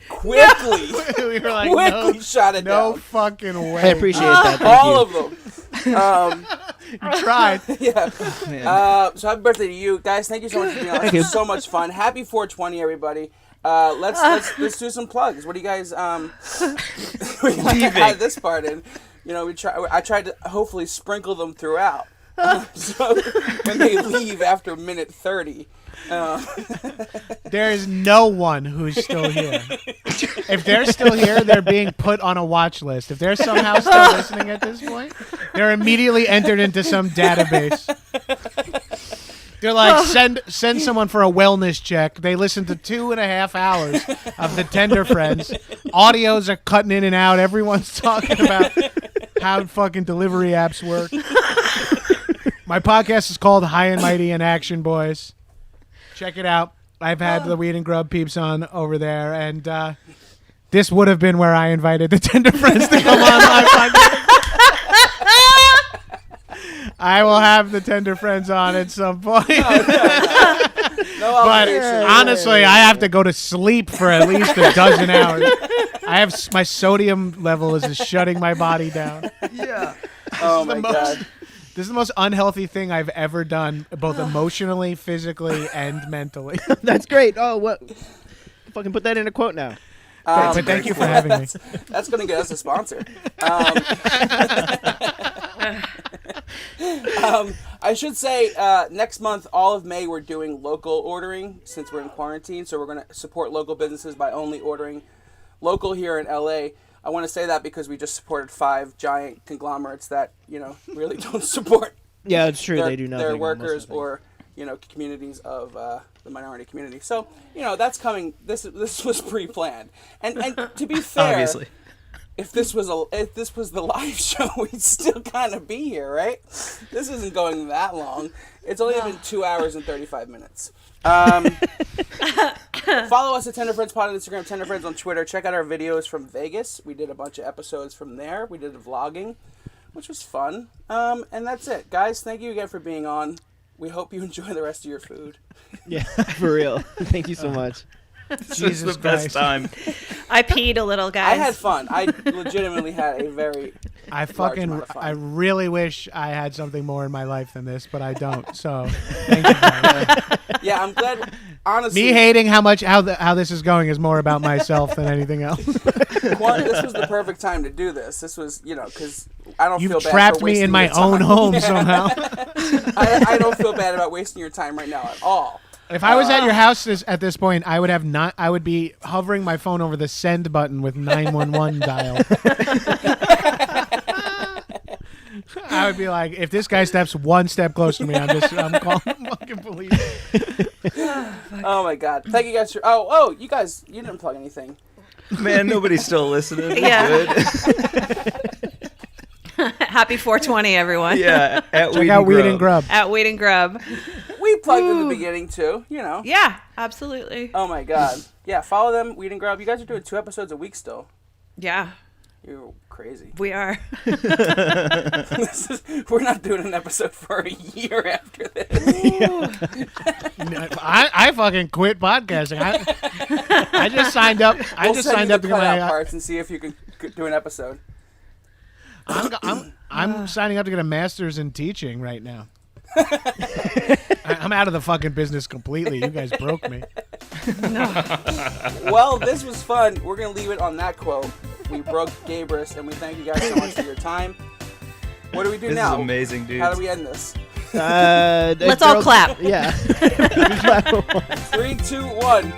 Quickly. we were like Quickly shot it no down. fucking way. I appreciate that. Thank All you. of them. You tried. Yeah. So happy birthday to you guys. Thank you so much for being on. This was so much fun. Happy 420, everybody. Let's do some plugs. What do you guys we gotta add this part in. You know, I tried to hopefully sprinkle them throughout. So when they leave after minute 30. There is no one who's still here. If they're still here, they're being put on a watch list. If they're somehow still listening at this point, they're immediately entered into some database. They're like, send someone for a wellness check. They listen to 2.5 hours of the Tender Friends. Audios are cutting in and out. Everyone's talking about how fucking delivery apps work. My podcast is called High and Mighty and Action Boys. Check it out. I've had the Weed and Grub peeps on over there, and this would have been where I invited the Tender Friends to come on my podcast. I will have the Tender Friends on at some point. No But obligation. honestly, I have to go to sleep for at least a dozen hours. My sodium level is just shutting my body down. Yeah. Oh my god. This is the most unhealthy thing I've ever done, both emotionally, physically, and mentally. That's great. Oh, what? Fucking put that in a quote now. But thank you for having me. That's going to get us a sponsor. I should say next month, all of May, we're doing local ordering since we're in quarantine. So we're going to support local businesses by only ordering local here in LA. I want to say that because we just supported 5 giant conglomerates that, really don't support Yeah, it's true. They do nothing. their on most workers of the things. or, communities of the minority community. So, that's coming. This was pre-planned. And to be fair, Obviously. if this was the live show, we'd still kind of be here, right? This isn't going that long. It's only been 2 hours and 35 minutes. Follow us at Tender Friends Pod on Instagram, Tender Friends on Twitter. Check out our videos from Vegas. We did a bunch of episodes from there. We did the vlogging, which was fun. And that's it. Guys, thank you again for being on. We hope you enjoy the rest of your food. Yeah, for real. Thank you so much. This Jesus is the best Christ. time. I peed a little, guys. I had fun. I legitimately had a very... I amount of fun. I really wish I had something more in my life than this, but I don't. So, thank you. Guys. Yeah, I'm glad. Honestly, Me hating how this is going is more about myself than anything else. this was the perfect time to do this. This was, because I don't feel You've bad trapped for me wasting in my your time. own home somehow. I don't feel bad about wasting your time right now at all. If I was at your house at this point, I would be hovering my phone over the send button with 911 dial. I would be like, if this guy steps one step closer to me, I'm calling fucking police. Oh my god! Thank you guys for. Oh, you guys, you didn't plug anything. Man, nobody's still listening. We're Yeah. good. Happy 420, everyone. Yeah. At Check out Weed and Grub. At Weed and Grub. We plugged in the beginning too. Yeah, absolutely. Oh my god! Yeah, follow them. Weed and Grub. You guys are doing 2 episodes a week still. Yeah, You're crazy. we are. We're not doing an episode for a year after this. I fucking quit podcasting. I just signed up. I We'll just send signed you up the to get cutout my. parts and see if you can do an episode. I'm signing up to get a master's in teaching right now. I'm out of the fucking business completely. You guys broke me. Well, this was fun. We're going to leave it on that quote. We broke Gabrus, and we thank you guys so much for your time. What do we do now? This is amazing, dude. How do we end this? Let's all clap. Yeah. 3, 2, 1.